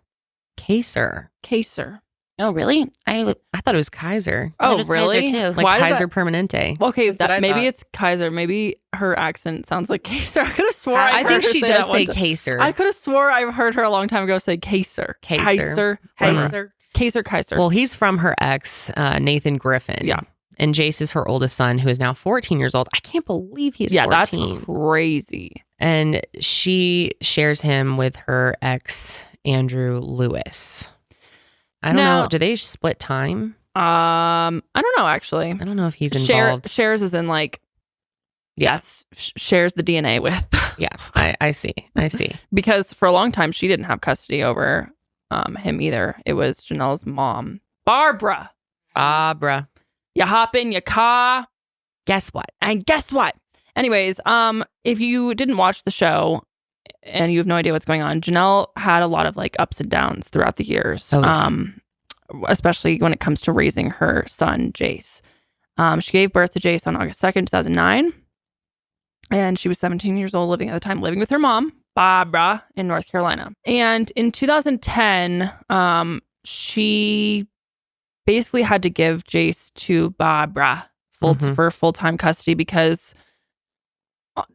Oh, really? I thought it was Kaiser. Oh, was really? Kaiser, too. Like Kaiser Permanente. Okay, That's what I maybe thought. it's Kaiser. Maybe her accent sounds like Kaser. I could have swore I think heard her she say does that one say time. Kaiser. I could have swore I heard her a long time ago say Kaser. Kaiser. Kaiser. Kaiser. Well, he's from her ex, Nathan Griffin. Yeah. And Jace is her oldest son, who is now 14 years old. I can't believe he's 14. That's crazy. And she shares him with her ex, Andrew Lewis. I don't know. Do they split time? I don't know, actually. I don't know if he's involved. Shares is in like, shares the DNA with. Yeah, I see. Because for a long time, she didn't have custody over him either. It was Janelle's mom, Barbara. You hop in your car. Guess what? And guess what? Anyways, if you didn't watch the show and you have no idea what's going on, Jenelle had a lot of like ups and downs throughout the years. Especially when it comes to raising her son, Jace. She gave birth to Jace on August 2nd, 2009. And she was 17 years old living with her mom, Barbara, in North Carolina. And in 2010, she basically had to give Jace to Barbara for full-time custody because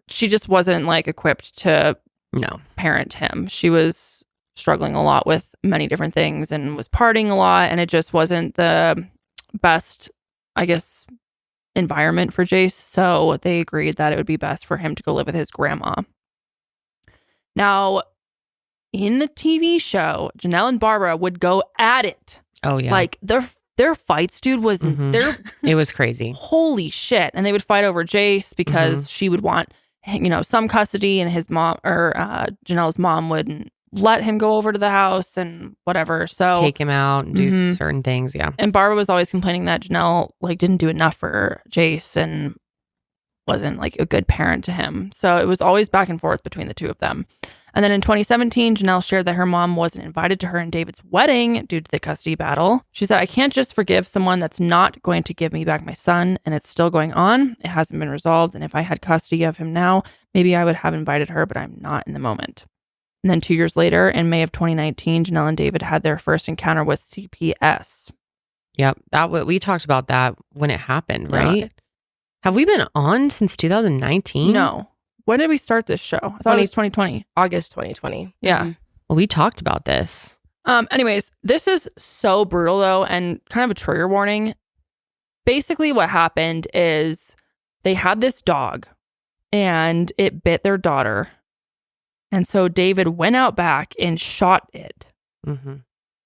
she just wasn't like equipped to parent him. She was struggling a lot with many different things and was partying a lot, and it just wasn't the best, I guess, environment for Jace. So they agreed that it would be best for him to go live with his grandma. Now, in the TV show, Jenelle and Barbara would go at it. Oh yeah, like their fights, dude, was it was crazy. Holy shit! And they would fight over Jace because she would want, some custody, and his mom or Janelle's mom wouldn't let him go over to the house and whatever. So take him out and do certain things. Yeah. And Barbara was always complaining that Jenelle like didn't do enough for Jace and wasn't like a good parent to him. So it was always back and forth between the two of them. And then in 2017, Jenelle shared that her mom wasn't invited to her and David's wedding due to the custody battle. She said, "I can't just forgive someone that's not going to give me back my son, and it's still going on. It hasn't been resolved. And if I had custody of him now, maybe I would have invited her, but I'm not in the moment." And then 2 years later, in May of 2019, Jenelle and David had their first encounter with CPS. Yep. We talked about that when it happened, right? Yeah. Have we been on since 2019? No. When did we start this show? I thought it was 2020. August 2020. Yeah. Well, we talked about this. Anyways, this is so brutal, though, and kind of a trigger warning. Basically, what happened is they had this dog, and it bit their daughter. And so David went out back and shot it.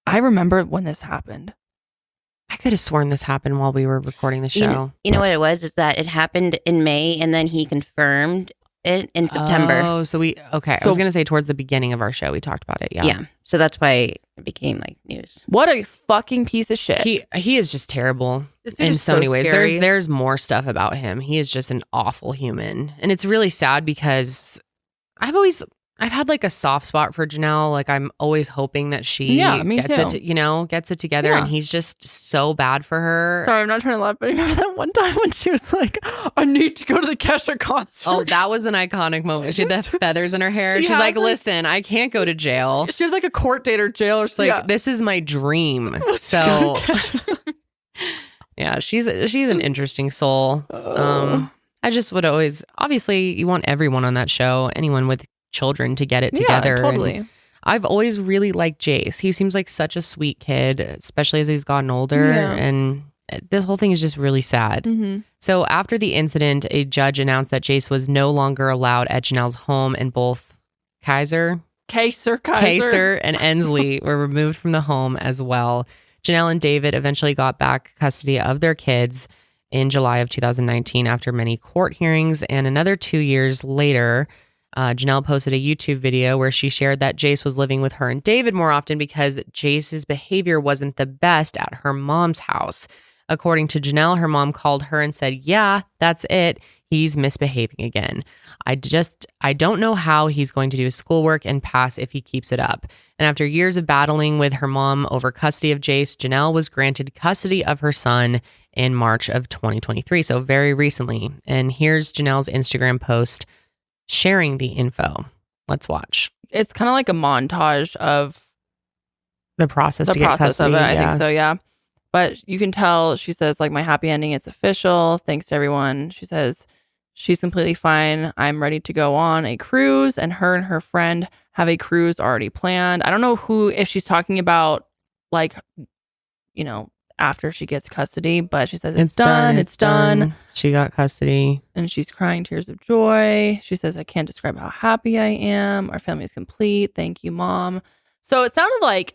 I remember when this happened. I could have sworn this happened while we were recording the show. You know what it was? Is that it happened in May, and then he confirmed it in September. Oh, so I was going to say towards the beginning of our show, we talked about it. Yeah. Yeah. So that's why it became like news. What a fucking piece of shit. He is just terrible in so many ways. There's more stuff about him. He is just an awful human. And it's really sad because I've had like a soft spot for Jenelle. Like I'm always hoping that she gets it together. Yeah. And he's just so bad for her. Sorry, I'm not trying to laugh, but remember that one time when she was like, "I need to go to the Kesha concert." Oh, that was an iconic moment. She had the feathers in her hair. She's like, "Listen, I can't go to jail." She had like a court date or jail or something. Like, this is my dream. So yeah, she's an interesting soul. I just would always, obviously you want everyone on that show, anyone with children, to get it together. Yeah, totally. And I've always really liked Jace. He seems like such a sweet kid, especially as he's gotten older. Yeah. And this whole thing is just really sad. So after the incident, a judge announced that Jace was no longer allowed at Janelle's home, and both Kaiser and Ensley were removed from the home as well. Jenelle and David eventually got back custody of their kids in July of 2019 after many court hearings, and another 2 years later, Jenelle posted a YouTube video where she shared that Jace was living with her and David more often because Jace's behavior wasn't the best at her mom's house. According to Jenelle, her mom called her and said, "Yeah, that's it. He's misbehaving again. I don't know how he's going to do his schoolwork and pass if he keeps it up." And after years of battling with her mom over custody of Jace, Jenelle was granted custody of her son in March of 2023. So very recently. And here's Janelle's Instagram post sharing the info. Let's watch. It's kind of like a montage of the process of get custody, it. I think so, yeah. But you can tell, she says, like, "My happy ending, it's official. Thanks to everyone." She says she's completely fine. "I'm ready to go on a cruise," and her friend have a cruise already planned. I don't know if she's talking about, like, after she gets custody, but she says it's done. It's done. She got custody. And she's crying tears of joy. She says, I can't describe how happy I am. Our family is complete. Thank you, Mom. So it sounded like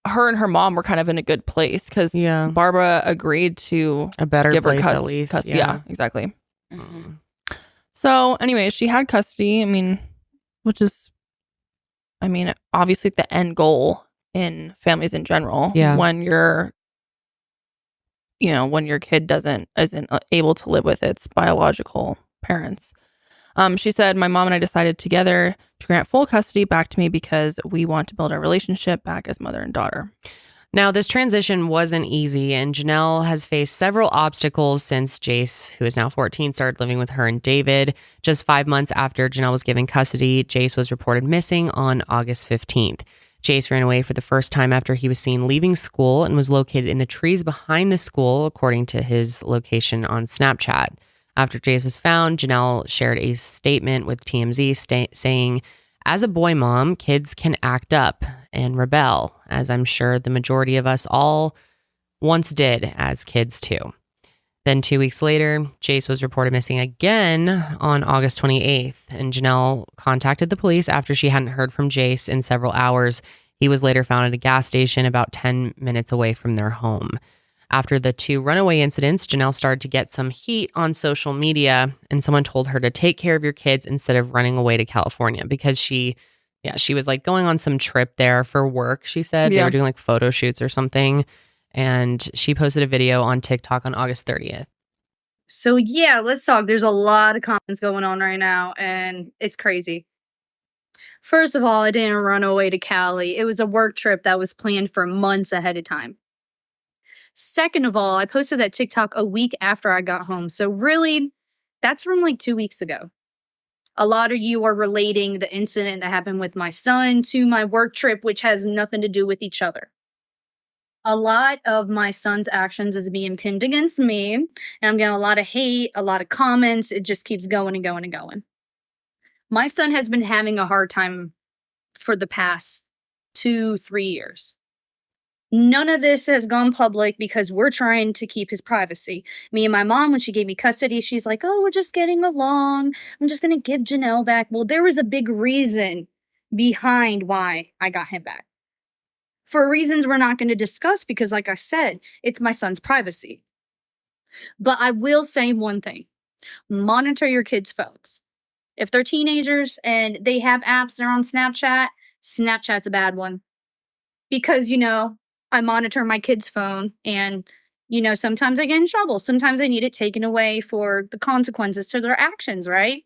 her and her mom were kind of in a good place because Barbara agreed to a better give place her at least. Yeah, exactly. So anyway, she had custody. I mean, which is, obviously the end goal in families in general. Yeah. When when your kid isn't able to live with its biological parents. She said, my mom and I decided together to grant full custody back to me because we want to build our relationship back as mother and daughter. Now, this transition wasn't easy, and Jenelle has faced several obstacles since Jace, who is now 14, started living with her and David. Just 5 months after Jenelle was given custody, Jace was reported missing on August 15th. Jace ran away for the first time after he was seen leaving school and was located in the trees behind the school, according to his location on Snapchat. After Jace was found, Jenelle shared a statement with TMZ saying, as a boy mom, kids can act up and rebel, as I'm sure the majority of us all once did as kids too. Then 2 weeks later, Jace was reported missing again on August 28th, and Jenelle contacted the police after she hadn't heard from Jace in several hours. He was later found at a gas station about 10 minutes away from their home. After the 2 runaway incidents, Jenelle started to get some heat on social media, and someone told her to take care of your kids instead of running away to California because she was like going on some trip there for work, she said. They were doing like photo shoots or something, and she posted a video on TikTok on August 30th. So yeah, let's talk. There's a lot of comments going on right now, and it's crazy. First of all, I didn't run away to Cali. It was a work trip that was planned for months ahead of time. Second of all, I posted that TikTok a week after I got home. So really, that's from like 2 weeks ago. A lot of you are relating the incident that happened with my son to my work trip, which has nothing to do with each other. A lot of my son's actions is being pinned against me, and I'm getting a lot of hate, a lot of comments. It just keeps going and going and going. My son has been having a hard time for the past 2-3 years. None of this has gone public because we're trying to keep his privacy. Me and my mom, when she gave me custody, she's like, oh, we're just getting along. I'm just going to give Jenelle back. Well, there was a big reason behind why I got him back. For reasons we're not going to discuss because, like I said, it's my son's privacy. But I will say one thing. Monitor your kids' phones. If they're teenagers and they have apps, they're on Snapchat, Snapchat's a bad one. Because, I monitor my kid's phone and, sometimes I get in trouble. Sometimes I need it taken away for the consequences to their actions, right?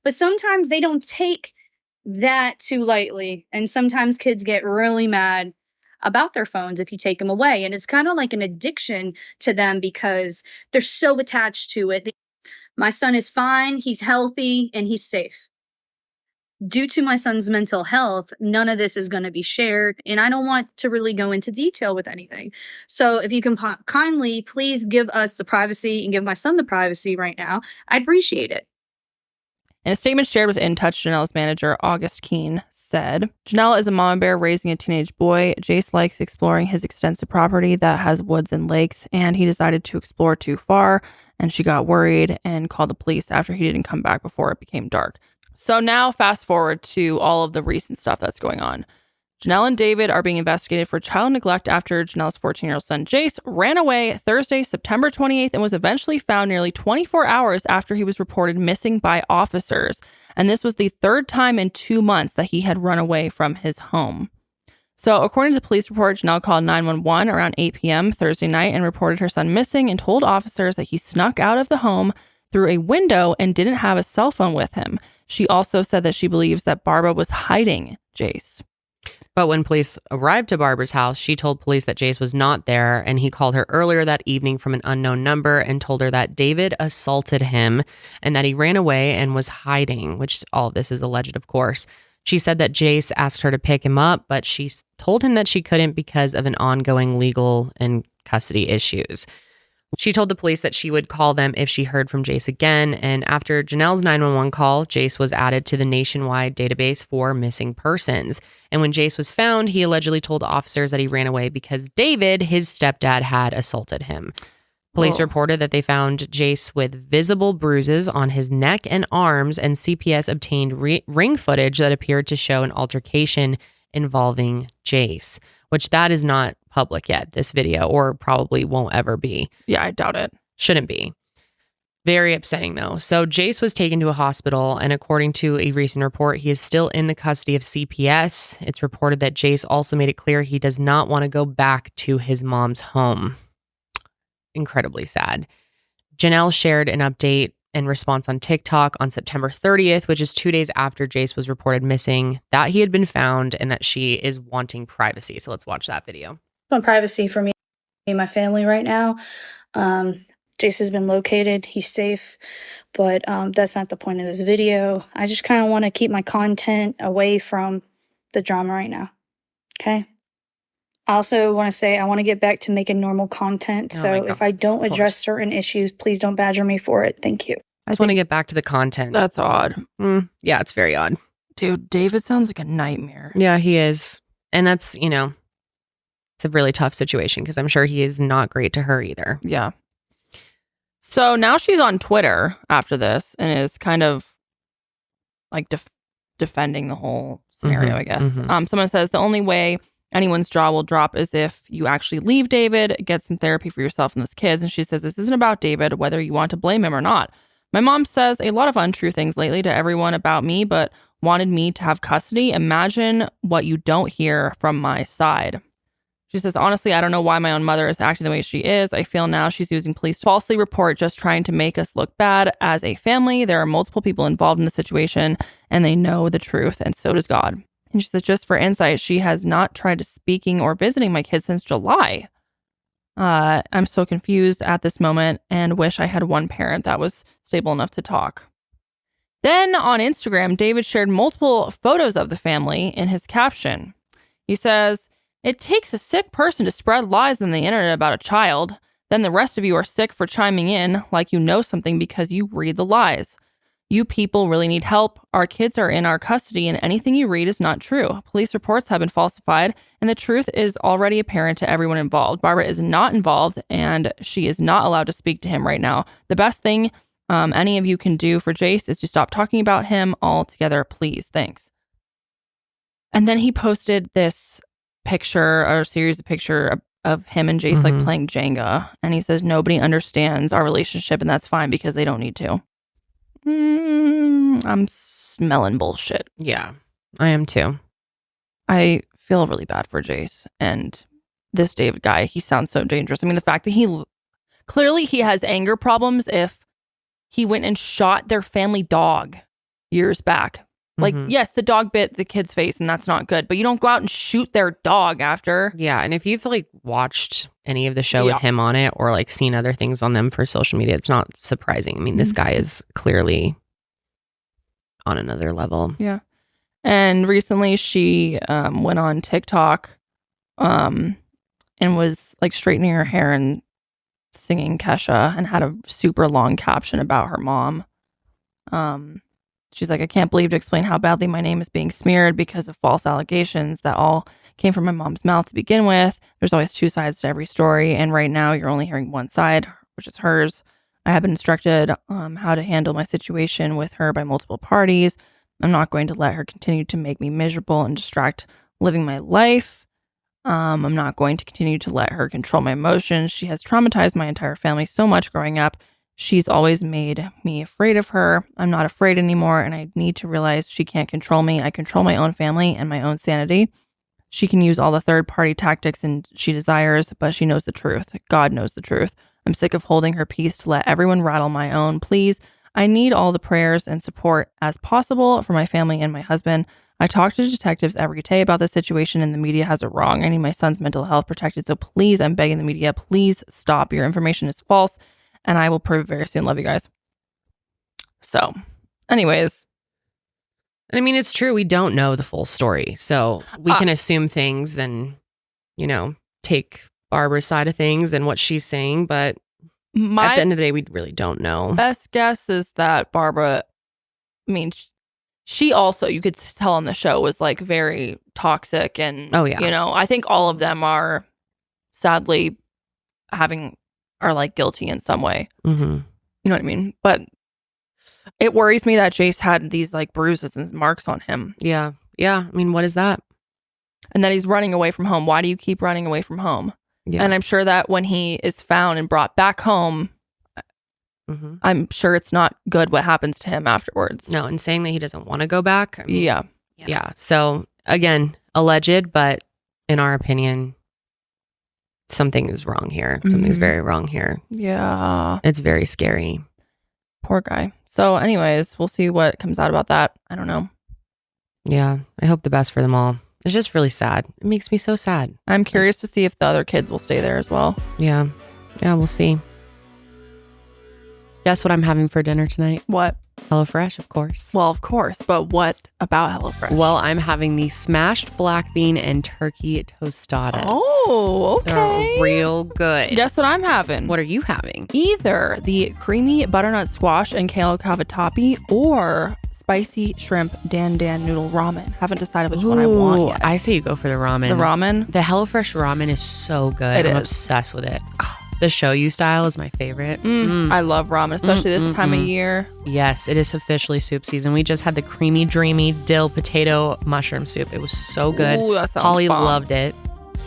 But sometimes they don't take that too lightly. And sometimes kids get really mad about their phones if you take them away. And it's kind of like an addiction to them because they're so attached to it. My son is fine, he's healthy, and he's safe. Due to my son's mental health, none of this is going to be shared, and I don't want to really go into detail with anything. So if you can kindly please give us the privacy and give my son the privacy right now, I'd appreciate it. In a statement shared with In Touch, Jenelle's manager, August Keene, said, Jenelle is a mama bear raising a teenage boy. Jace likes exploring his extensive property that has woods and lakes, and he decided to explore too far, and she got worried and called the police after he didn't come back before it became dark. So now fast forward to all of the recent stuff that's going on. Jenelle and David are being investigated for child neglect after Jenelle's 14-year-old son, Jace, ran away Thursday, September 28th, and was eventually found nearly 24 hours after he was reported missing by officers. And this was the third time in 2 months that he had run away from his home. So according to the police report, Jenelle called 911 around 8 p.m. Thursday night and reported her son missing and told officers that he snuck out of the home through a window and didn't have a cell phone with him. She also said that she believes that Barbara was hiding Jace. But when police arrived to Barbara's house, she told police that Jace was not there, and he called her earlier that evening from an unknown number and told her that David assaulted him and that he ran away and was hiding, which all of this is alleged, of course. She said that Jace asked her to pick him up, but she told him that she couldn't because of an ongoing legal and custody issues. She told the police that she would call them if she heard from Jace again. And after Janelle's 911 call, Jace was added to the nationwide database for missing persons. And when Jace was found, he allegedly told officers that he ran away because David, his stepdad, had assaulted him. Police reported that they found Jace with visible bruises on his neck and arms, and CPS obtained ring footage that appeared to show an altercation involving Jace, which that is not public yet, this video, or probably won't ever be. Yeah, I doubt it. Shouldn't be. Very upsetting, though. So Jace was taken to a hospital, and according to a recent report, he is still in the custody of CPS. It's reported that Jace also made it clear he does not want to go back to his mom's home. Incredibly sad. Jenelle shared an update and response on TikTok on September 30th, which is 2 days after Jace was reported missing, that he had been found and that she is wanting privacy. So let's watch that video. Want privacy for me and my family right now. Jace has been located. He's safe, but that's not the point of this video. I just kind of want to keep my content away from the drama right now. Okay? I also want to say I want to get back to making normal content. So if I don't address certain issues, please don't badger me for it. Thank you. I just want to get back to the content. That's odd. Yeah, it's very odd. Dude, David sounds like a nightmare. Yeah, he is. And that's, it's a really tough situation because I'm sure he is not great to her either. Yeah. So now she's on Twitter after this and is kind of like defending the whole scenario, I guess. Someone says the only way anyone's jaw will drop is if you actually leave David, get some therapy for yourself and this kids. And she says, this isn't about David, whether you want to blame him or not. My mom says a lot of untrue things lately to everyone about me, but wanted me to have custody. Imagine what you don't hear from my side. She says, honestly, I don't know why my own mother is acting the way she is. I feel now she's using police to falsely report, just trying to make us look bad as a family. There are multiple people involved in the situation and they know the truth, and so does God. And she says, just for insight, she has not tried to speaking or visiting my kids since July. I'm so confused at this moment and wish I had one parent that was stable enough to talk. Then on Instagram, David shared multiple photos of the family in his caption. He says, it takes a sick person to spread lies on the internet about a child. Then the rest of you are sick for chiming in like you know something because you read the lies. You people really need help. Our kids are in our custody and anything you read is not true. Police reports have been falsified and the truth is already apparent to everyone involved. Barbara is not involved and she is not allowed to speak to him right now. The best thing any of you can do for Jace is to stop talking about him altogether, please. Thanks. And then he posted this picture or series of pictures of him and Jace like playing Jenga. And he says, nobody understands our relationship and that's fine because they don't need to. I'm smelling bullshit. Yeah, I am too. I feel really bad for Jace. And this David guy, he sounds so dangerous. I mean, the fact that he has anger problems if he went and shot their family dog years back. Like, yes, the dog bit the kid's face and that's not good, but you don't go out and shoot their dog after. Yeah, and if you've like watched any of the show with him on it or like seen other things on them for social media, it's not surprising. I mean, this guy is clearly on another level. Yeah. And recently she went on TikTok and was like straightening her hair and singing Kesha and had a super long caption about her mom. She's like, I can't believe to explain how badly my name is being smeared because of false allegations that all came from my mom's mouth to begin with. There's always two sides to every story. And right now you're only hearing one side, which is hers. I have been instructed how to handle my situation with her by multiple parties. I'm not going to let her continue to make me miserable and distract living my life. I'm not going to continue to let her control my emotions. She has traumatized my entire family so much growing up. She's always made me afraid of her. I'm not afraid anymore, and I need to realize she can't control me. I control my own family and my own sanity. She can use all the third-party tactics and she desires, but she knows the truth. God knows the truth. I'm sick of holding her peace to let everyone rattle my own. Please, I need all the prayers and support as possible for my family and my husband. I talk to detectives every day about this situation and the media has it wrong. I need my son's mental health protected, so please, I'm begging the media, please stop. Your information is false. And I will prove very soon. Love you guys. So, anyways. And I mean, it's true. We don't know the full story. So we can assume things and, take Barbara's side of things and what she's saying. But At the end of the day, we really don't know. Best guess is that Barbara, I mean, she also, you could tell on the show, was like very toxic. And, you know, I think all of them are sadly are like guilty in some way. Mm-hmm. You know what I mean? But it worries me that Jace had these like bruises and marks on him. Yeah. Yeah. I mean, what is that? And that he's running away from home. Why do you keep running away from home? Yeah. And I'm sure that when he is found and brought back home, I'm sure it's not good what happens to him afterwards. No, and saying that he doesn't want to go back. I mean, yeah. So again, alleged, but in our opinion, something is wrong here. Something's very wrong here. Yeah. It's very scary. Poor guy. So anyways, we'll see what comes out about that. I don't know. Yeah. I hope the best for them all. It's just really sad. It makes me so sad. I'm curious to see if the other kids will stay there as well. Yeah. Yeah, we'll see. Guess what I'm having for dinner tonight? What? HelloFresh, of course. Well, of course. But what about HelloFresh? Well, I'm having the smashed black bean and turkey tostadas. Oh, okay. They're real good. Guess what I'm having? What are you having? Either the creamy butternut squash and kale cavatappi or spicy shrimp dan noodle ramen. Haven't decided which one I want yet. I say you go for the ramen. The ramen? The HelloFresh ramen is so good. I'm obsessed with it. The shoyu style is my favorite. I love ramen, especially this time of year. Yes, it is officially soup season. We just had the creamy, dreamy dill potato mushroom soup. It was so good. Ooh, that sounds Holly bomb. loved it.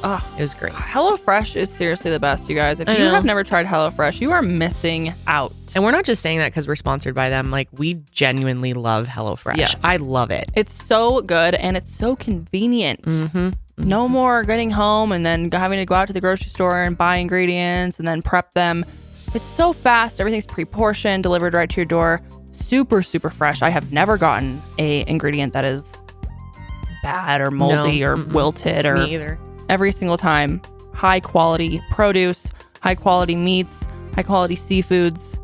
Oh, it was great. HelloFresh is seriously the best, you guys. If you have never tried HelloFresh, you are missing out. And we're not just saying that because we're sponsored by them. Like, we genuinely love HelloFresh. Yes. I love it. It's so good and it's so convenient. No more getting home and then having to go out to the grocery store and buy ingredients and then prep them. It's so fast. Everything's pre-portioned, delivered right to your door. Super, super fresh. I have never gotten a ingredient that is bad or moldy or wilted or Me either. Every single time. High quality produce, high quality meats, high quality seafoods.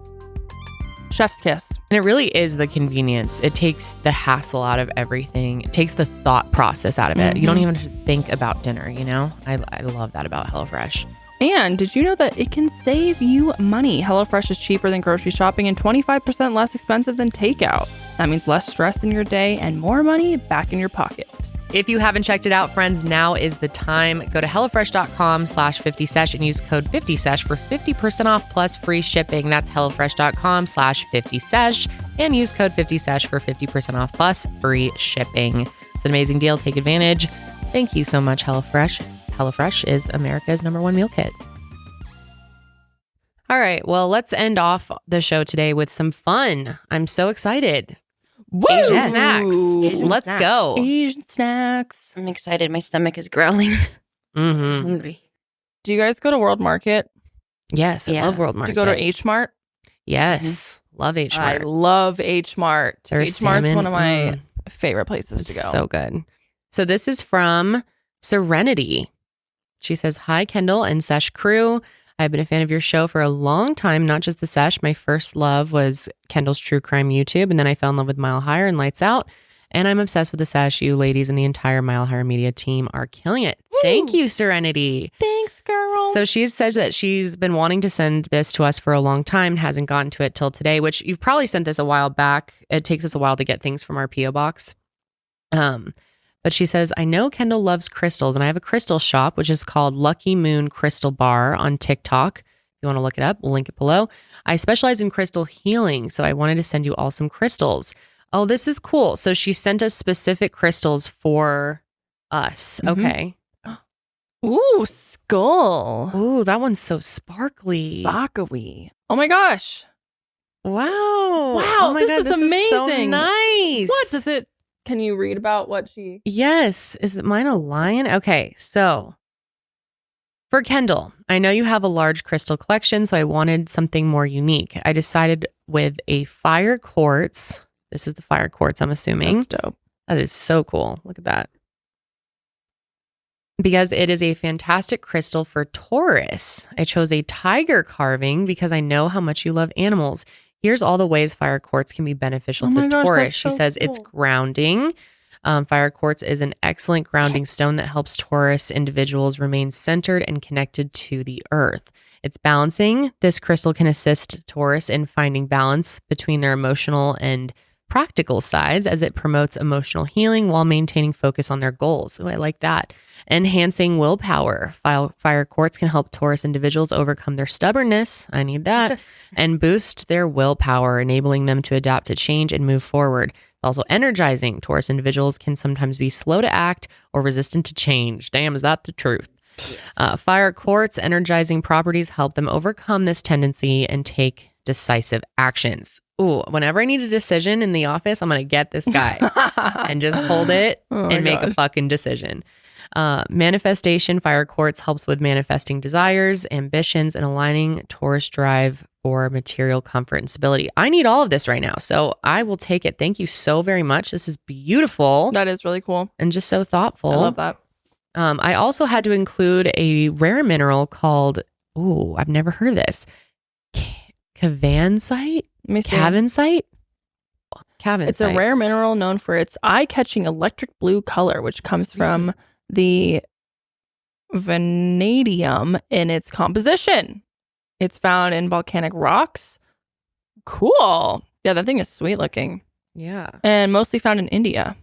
Chef's kiss. And it really is the convenience. It takes the hassle out of everything. It takes the thought process out of it. You don't even have to think about dinner, you know? I love that about HelloFresh. And did you know that it can save you money? HelloFresh is cheaper than grocery shopping and 25% less expensive than takeout. That means less stress in your day and more money back in your pocket. If you haven't checked it out, friends, now is the time. Go to HelloFresh.com/50sesh and use code 50sesh for 50% off plus free shipping. That's HelloFresh.com/50sesh and use code 50sesh for 50% off plus free shipping. It's an amazing deal. Take advantage. Thank you so much, HelloFresh. HelloFresh is America's #1 meal kit. All right, well, let's end off the show today with some fun. I'm so excited. Woo! Asian snacks. Let's go. Asian snacks. I'm excited. My stomach is growling. I'm hungry. Do you guys go to World Market? Yes, I love World Market. Do you go to H Mart? Yes, love H Mart. I love H Mart. H Mart's one of my favorite places to go. So good. So this is from Serenity. She says, "Hi, Kendall and Sesh crew. I've been a fan of your show for a long time, not just the Sesh. My first love was Kendall's True Crime YouTube, and then I fell in love with Mile Higher and Lights Out. And I'm obsessed with the Sesh. You ladies and the entire Mile Higher Media team are killing it." Woo! Thank you, Serenity. Thanks, girl. So she said that she's been wanting to send this to us for a long time, hasn't gotten to it till today, which you've probably sent this a while back. It takes us a while to get things from our P.O. box. But she says, "I know Kendall loves crystals, and I have a crystal shop, which is called Lucky Moon Crystal Bar on TikTok. If you want to look it up, we'll link it below. I specialize in crystal healing, so I wanted to send you all some crystals." Oh, this is cool. So she sent us specific crystals for us. Okay. Ooh, skull. Ooh, that one's so sparkly. Sparkly. Oh my gosh. Wow. Wow, Oh my this God, is this amazing. Is so nice. What does it? Can you read about what she? Yes. Is it mine a lion? Okay. So for Kendall, I know you have a large crystal collection, so I wanted something more unique. I decided with a fire quartz. This is the fire quartz, I'm assuming. That's dope. That is so cool. Look at that. Because it is a fantastic crystal for Taurus. I chose a tiger carving because I know how much you love animals. Here's all the ways fire quartz can be beneficial to gosh, Taurus. that's She so says it's cool. grounding. Fire quartz is an excellent grounding stone that helps Taurus individuals remain centered and connected to the earth. It's balancing. This crystal can assist Taurus in finding balance between their emotional and practical sides as it promotes emotional healing while maintaining focus on their goals. Oh, I like that. Enhancing willpower. Fire quartz can help Taurus individuals overcome their stubbornness. I need that. And boost their willpower, enabling them to adapt to change and move forward. Also energizing. Taurus individuals can sometimes be slow to act or resistant to change. Damn, is that the truth? Yes. Fire quartz energizing properties help them overcome this tendency and take decisive actions. Ooh, whenever I need a decision in the office, I'm going to get this guy and just hold it and make a fucking decision. Manifestation. Fire quartz helps with manifesting desires, ambitions, and aligning Taurus drive for material comfort and stability. I need all of this right now, so I will take it. Thank you so very much. This is beautiful. That is really cool. And just so thoughtful. I love that. I also had to include a rare mineral called, I've never heard of this. Cavansite? Cavansite? It's a rare mineral known for its eye-catching electric blue color, which comes from the vanadium in its composition. It's found in volcanic rocks. Cool. Yeah, that thing is sweet looking. Yeah. And mostly found in India.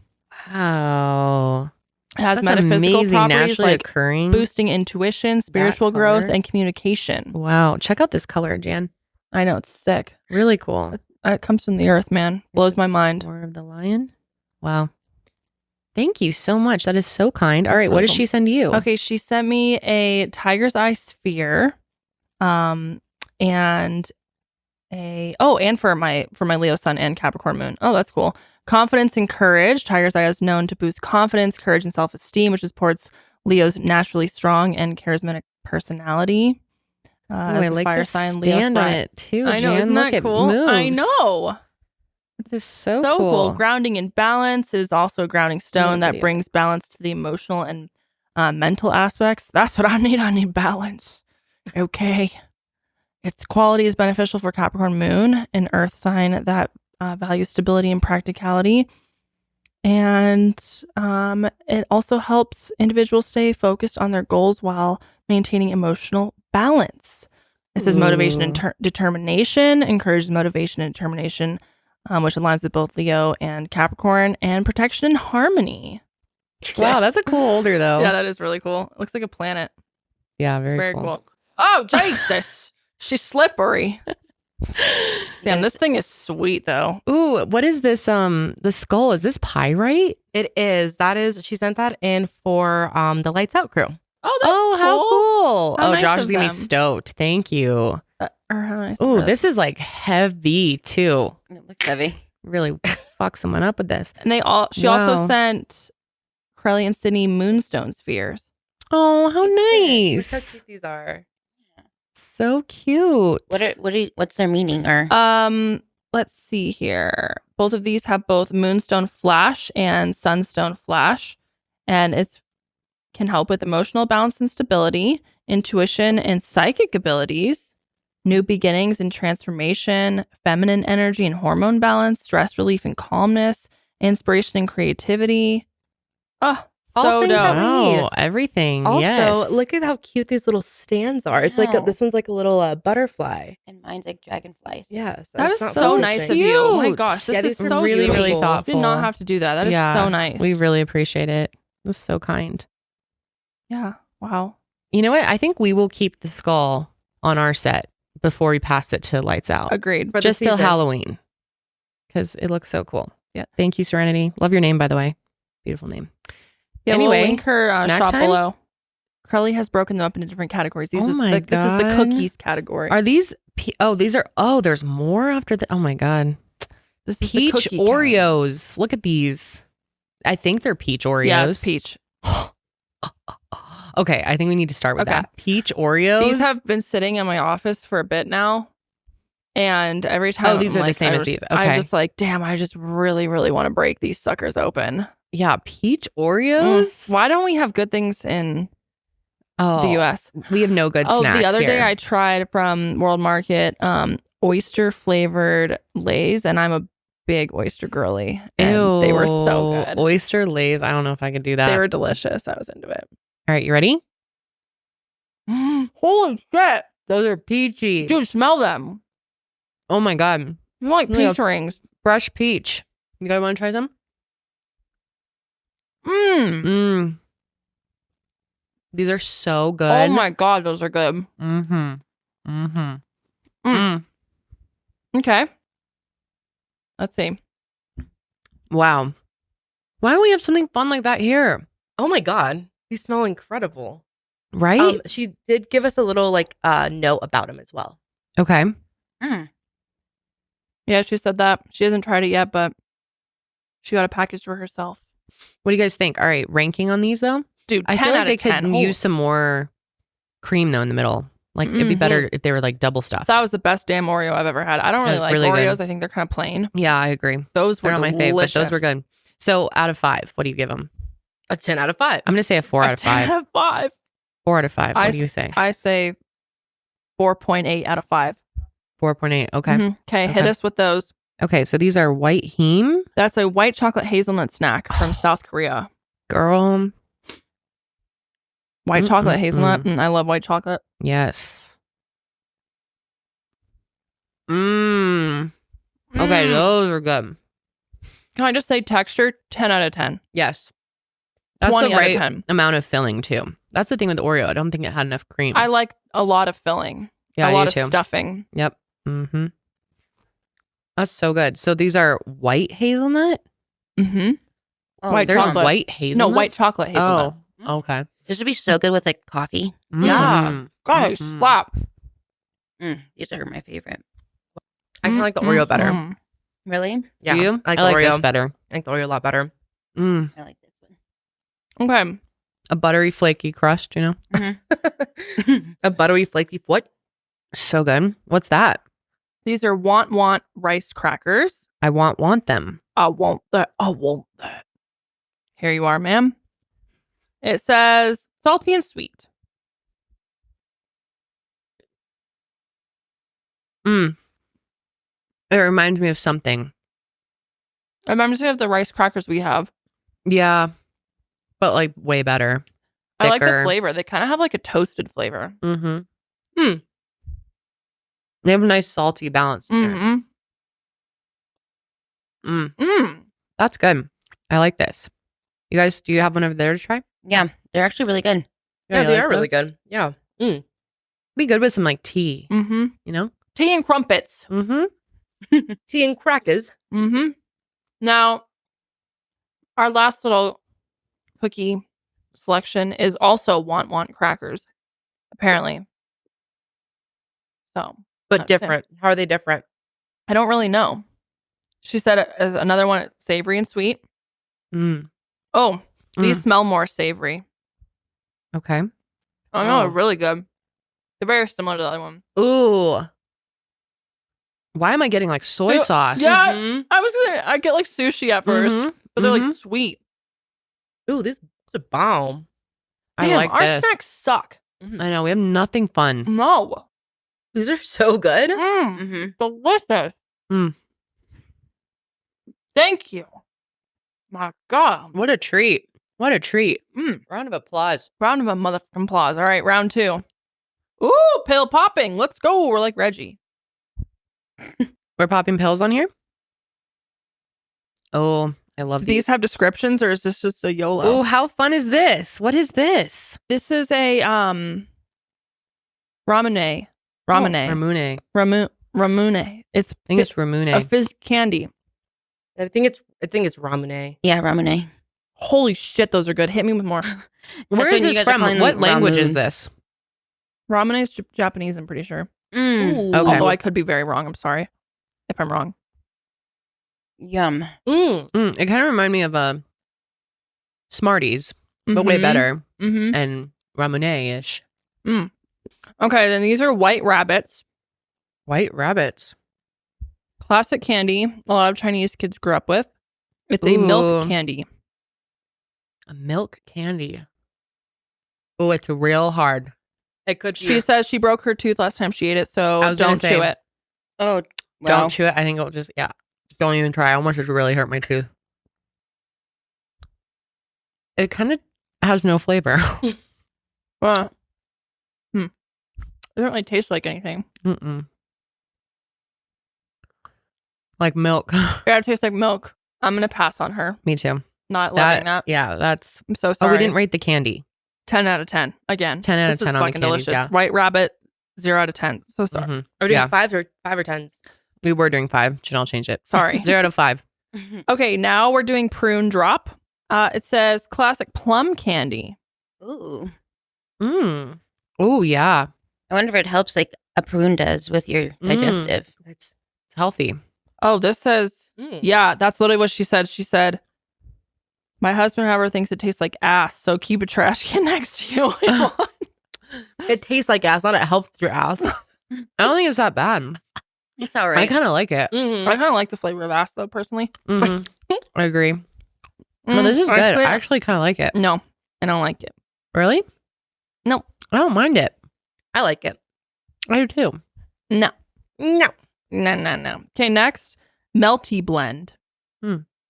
Wow. It has metaphysical properties like occurring, boosting intuition, spiritual growth, and communication. Wow. Check out this color, Jan. I know, it's sick. Really cool. It comes from the earth, man. Blows my mind. More of the lion. Wow. Thank you so much. That is so kind. All right, what did she send you? Okay, she sent me a tiger's eye sphere, and for my Leo sun and Capricorn moon. Oh, that's cool. Confidence and courage. Tiger's eye is known to boost confidence, courage, and self-esteem, which supports Leo's naturally strong and charismatic personality. I like the stand on it too. I know, Jan, isn't that cool? I know. This is so cool. Grounding and balance is also a grounding stone that brings balance to the emotional and mental aspects. That's what I need. I need balance. Okay. Its quality is beneficial for Capricorn moon, an earth sign that values stability and practicality. And it also helps individuals stay focused on their goals while maintaining emotional balance. It says motivation and determination, encourages motivation and determination, which aligns with both Leo and Capricorn, and protection and harmony. Wow, that's a cool holder though. Yeah, that is really cool. It looks like a planet. Yeah, it's very cool. Oh, Jesus. She's slippery. Damn, this thing is sweet though. Ooh, what is this? The skull, is this pyrite? It is. She sent that in for the Lights Out crew. Oh, how cool. How oh, nice Josh is of gonna be them. stoked. Thank you. How nice Ooh, this is like heavy too. It looks heavy. Really fuck someone up with this. And she also sent Karelly and Sydney moonstone spheres. Oh, how nice. Look how cute these are. So cute. What's their meaning? Or let's see here. Both of these have both moonstone flash and sunstone flash, and it's can help with emotional balance and stability, intuition and psychic abilities, new beginnings and transformation, feminine energy and hormone balance, stress relief and calmness, inspiration and creativity. Oh, all so things dope. that we need. Everything. Also, yes. look at how cute these little stands are. It's like this one's like a little butterfly. And mine's like dragonflies. Yes. That is so nice of you. Oh my gosh, this is so really, sweet. really thoughtful. Did not have to do that. That is so nice. We really appreciate it. It was so kind. Yeah. Wow. You know what? I think we will keep the skull on our set before we pass it to Lights Out. Agreed. Just till Halloween. Because it looks so cool. Yeah. Thank you, Serenity. Love your name, by the way. Beautiful name. Yeah, anyway, we'll link her snack shop time? below. Karelly has broken them up into different categories. This is the cookies category. Are these? There's more after the. Oh my god. This is peach the cookie Oreos. Look at these. I think they're peach Oreos. Yeah, it's peach. Okay, I think we need to start with that. Peach Oreos. These have been sitting in my office for a bit now. And every time these are the same as these. Okay. I'm just like, damn, I just really, really want to break these suckers open. Yeah, peach Oreos. Why don't we have good things in the US? We have no good snacks the other here. day I tried from World Market oyster flavored Lay's, and I'm a big oyster girly. And they were so good. Oyster Lays. I don't know if I could do that. They were delicious. I was into it. All right, you ready? Holy shit. Those are peachy. Dude, smell them. Oh my God. They're like peach rings. Fresh peach. You guys want to try some? These are so good. Oh my God, those are good. Okay. Let's see. Wow. Why don't we have something fun like that here? Oh my God. These smell incredible. Right? She did give us a little note about them as well. Okay. Yeah, she said that. She hasn't tried it yet, but she got a package for herself. What do you guys think? All right, ranking on these though? Dude, 10 I feel out like they of 10. could use some more cream though in the middle. Like it'd be better if they were like double stuffed. That was the best damn Oreo I've ever had. I don't really like Oreos. Good. I think they're kind of plain. Yeah, I agree. Those were not my favorite, but those were good. So out of 5, what do you give them? A 10 out of 5. I'm going to say a 4 out of 5. 10 out of 5. 4 out of 5. What do you say? I say 4.8 out of 5. 4.8. Okay. Okay, hit us with those. Okay, so these are white heme. That's a white chocolate hazelnut snack from South Korea. Girl. White chocolate hazelnut. I love white chocolate. Yes. Okay, those are good. Can I just say texture? 10 out of 10. Yes. That's 20 the out of right 10. amount of filling too. That's the thing with Oreo. I don't think it had enough cream. I like a lot of filling. Yeah, a lot of stuffing. Yep. That's so good. So these are white hazelnut? Oh, white there's chocolate. White hazelnut? No, white chocolate hazelnut. Oh, okay. This would be so good with like coffee. Yeah. Guys, slap. These are my favorite. I kind of like the Oreo better. Really? Yeah. You? I like I like Oreo this better. I like the Oreo a lot better. I like this one. Okay. A buttery, flaky crust, you know? A buttery, flaky what? So good. What's that? These are want rice crackers. I want them. I want that. Here you are, ma'am. It says salty and sweet. It reminds me of something. It reminds me of the rice crackers we have. Yeah. But like way better. I like the flavor. They kind of have like a toasted flavor. They have a nice salty balance. That's good. I like this. You guys, do you have one over there to try? Yeah, they're actually really good. Yeah, they are really good. Yeah. Be good with some like tea. You know? Tea and crumpets. Tea and crackers. Now, our last little cookie selection is also want crackers, apparently. So, but different. How are they different? I don't really know. She said as another one, savory and sweet. Oh, these smell more savory. Okay. Oh no, they're really good. They're very similar to the other one. Ooh. Why am I getting like soy sauce? Yeah, I get like sushi at first, but they're like sweet. Ooh, this is a bomb. Damn, I like our this. snacks suck. I know, we have nothing fun. No. These are so good. Delicious. Thank you. My God. What a treat. What a treat. Round of applause. Round of a motherfucking applause. All right, round 2. Ooh, pill popping. Let's go. We're like Reggie. We're popping pills on here? Oh, I love Do these have descriptions or is this just a YOLO? Oh, how fun is this? What is this? This is a Ramune. Ramune. Ramune. I think it's Ramune. A fizz candy. I think it's Ramune. Yeah, Ramune. Holy shit, those are good. Hit me with more. Where is this from? What language is this? Ramune is Japanese, I'm pretty sure. Okay. Although I could be very wrong. I'm sorry if I'm wrong. Yum. It kind of reminded me of Smarties, but way better. And Ramune-ish. Okay, then these are white rabbits. White rabbits. Classic candy a lot of Chinese kids grew up with. It's a milk candy. A milk candy. Oh, it's real hard. It could be. She says she broke her tooth last time she ate it, so don't chew it. Oh, Don't chew it. I think it'll just, Don't even try. I almost just really hurt my tooth. It kind of has no flavor. Well, it doesn't really taste like anything. Mm-mm. Like milk. Yeah, it tastes like milk. I'm going to pass on her. Me too. Not loving that. Yeah, that's... I'm so sorry. Oh, we didn't rate the candy. 10 out of 10. Again. 10 out of 10 on the fucking candies, delicious. yeah. White Rabbit, 0 out of 10. So sorry. Mm-hmm. Are we doing 5 or 10s? We were doing 5. Janelle changed it. Sorry. 0 out of 5. Okay, now we're doing prune drop. It says classic plum candy. Ooh. Oh, yeah. I wonder if it helps like a prune does with your digestive. It's healthy. Oh, this says, yeah, that's literally what she said. She said, my husband, however, thinks it tastes like ass, so keep a trash can next to you. It tastes like ass, not it helps your ass. I don't think it's that bad. It's all right. I kind of like it. I kind of like the flavor of ass, though, personally. I agree. No, this is good. I actually kind of like it. No, I don't like it. Really? No. I don't mind it. I like it. I do too. No. No. No. Okay, next, Melty Blend.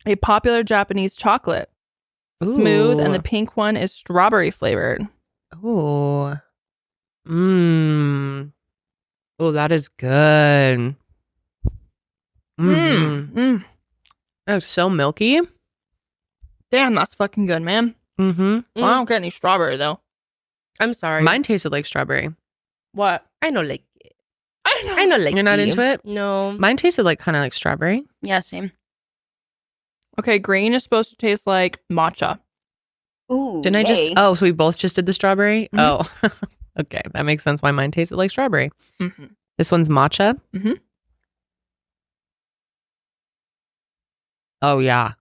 A popular Japanese chocolate. Smooth, and the pink one is strawberry flavored. Oh. Oh, that is good. That's so milky. Damn, that's fucking good, man. Well, I don't get any strawberry, though. I'm sorry. Mine tasted like strawberry. What? I know like it. I know like You're not it. into it? No. Mine tasted like kind of like strawberry. Yeah, same. Okay, green is supposed to taste like matcha. Ooh. Didn't I just... Oh, so we both just did the strawberry? Oh. Okay, that makes sense why mine tasted like strawberry. This one's matcha? Oh, yeah.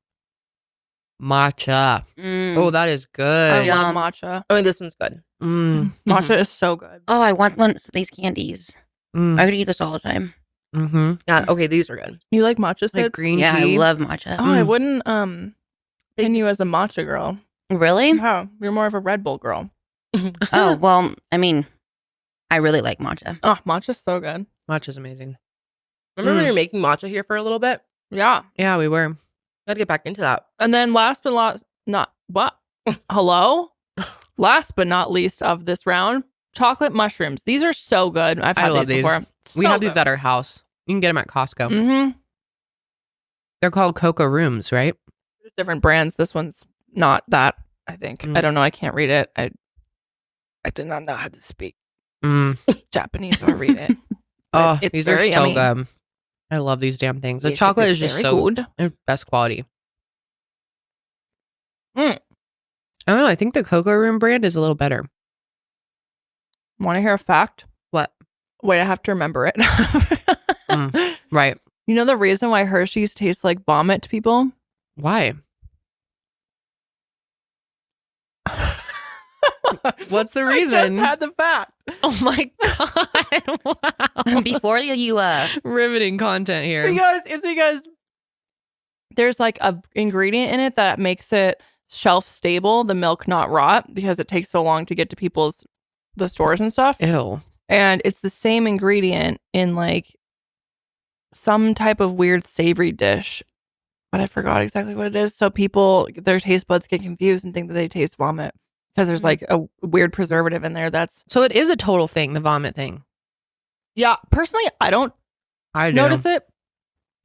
Matcha. Oh, that is good. I love matcha. I mean, this one's good. Matcha is so good. Oh, I want one of these candies. I could eat this all the time. Yeah, okay, these are good. You like matcha, Sid? Like green Yeah, tea? I love matcha. Oh, I wouldn't pin you as a matcha girl. Really? No, you're more of a Red Bull girl. Oh, well, I mean, I really like matcha. Oh, matcha's so good. Matcha's amazing. Remember when you were making matcha here for a little bit? Yeah. Yeah, we were. Gotta get back into that. And then last but not least of this round, chocolate mushrooms. These are so good. I've had these before. We have these at our house. You can get them at Costco. They're called Cocoa Rooms, right? There's different brands. This one's not that, I think. I don't know. I can't read it. I did not know how to speak Japanese or read it. Oh, it's these are very so yummy. good. I love these damn things. The Yes, chocolate it is just very so good. They're best quality. I don't know. I think the Cocoa Room brand is a little better. Want to hear a fact? What? Wait, I have to remember it. Right. You know the reason why Hershey's tastes like vomit to people? Why? What's the reason? I just had the fact. Oh my god! Wow. Before you riveting content here. Because there's like a ingredient in it that makes it shelf stable, the milk not rot, because it takes so long to get to the stores and stuff. Ew. And it's the same ingredient in like some type of weird savory dish, but I forgot exactly what it is. So their taste buds get confused and think that they taste vomit because there's like a weird preservative in there. So it is a total thing, the vomit thing. Yeah, personally, I don't notice it.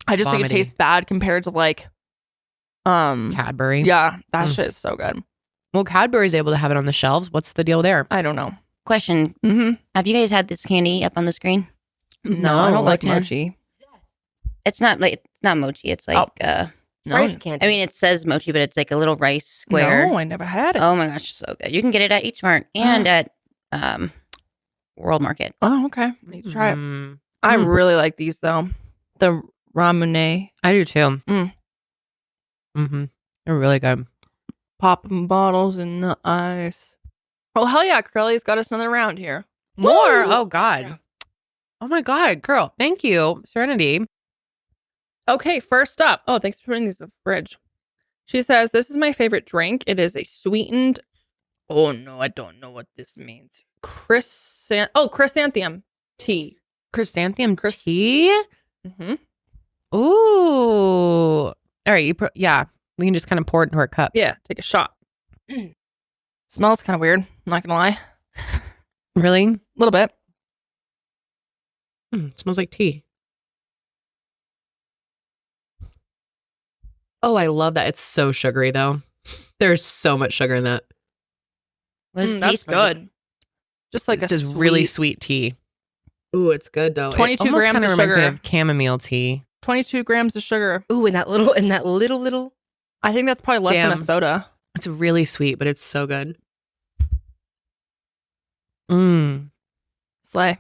I just think it tastes bad compared to like Cadbury. Yeah, that shit is so good. Well, Cadbury's able to have it on the shelves. What's the deal there? I don't know. Question. Have you guys had this candy up on the screen? No, I don't like mochi. It's not mochi. It's like rice candy. I mean, it says mochi, but it's like a little rice square. No, I never had it. Oh my gosh, so good. You can get it at Each Mart and at World Market. Oh, okay. Need to try it. I really like these though. The ramune. I do too. They're really good. Popping bottles in the ice. Oh hell yeah! Karelly's got us another round here. More. Oh god. Yeah. Oh my god, girl. Thank you, Serenity. Okay, first up. Oh, thanks for putting these in the fridge. She says, this is my favorite drink. It is a sweetened... Oh, no, I don't know what this means. Chrysanthemum tea. Chrysanthemum tea? Ooh. All right. We can just kind of pour it into our cups. Yeah, take a shot. Smells kind of weird. I'm not gonna lie. Really? A little bit. It smells like tea. Oh, I love that. It's so sugary though. There's so much sugar in that. That's good. Just like it's just really sweet tea. Ooh, it's good though. 22 grams kind of of reminds sugar. me of chamomile tea. 22 grams of sugar. Ooh, in that little. I think that's probably less than a soda. It's really sweet, but it's so good. Slay.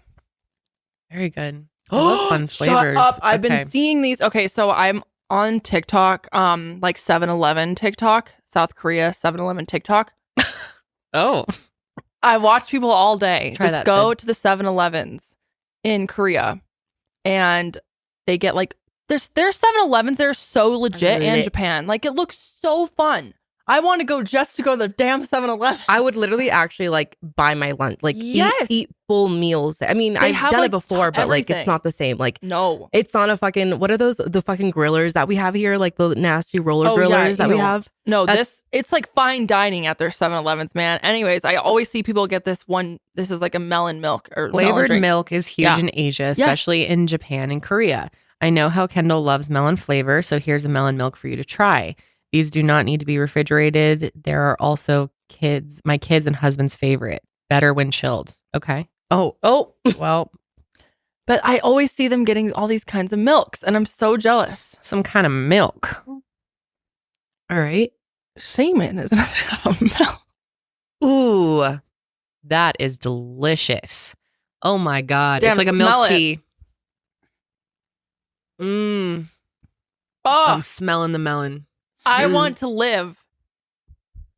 Very good. I love fun flavors. Shut up. I've been seeing these. Okay, so I'm on TikTok, like 7-Eleven TikTok, South Korea 7-Eleven TikTok. Oh. I watch people all day. Try just that, go Sid. to the 7-Elevens in Korea, and they get like there's 7-Elevens that are so legit in Japan. Like it looks so fun. I want to go just to go to the damn 7-Eleven. I would literally actually like buy my lunch, like eat full meals. I mean, I've done it before, but like it's not the same. Like no, it's on a fucking, what are those, the fucking grillers that we have here, like the nasty roller grillers that we have. No, it's like fine dining at their 7-Elevens, man. Anyways, I always see people get this one. This is like a melon milk or flavored milk is huge in Asia, especially in Japan and Korea. I know how Kendall loves melon flavor, so here's a melon milk for you to try. These do not need to be refrigerated. There are also my kids and husband's favorite. Better when chilled. Okay. Oh, well. But I always see them getting all these kinds of milks, and I'm so jealous. Some kind of milk. All right. Semen is another type of milk. Ooh, that is delicious. Oh my God. Damn, it's like a milk tea. Oh, I'm smelling the melon. I want to live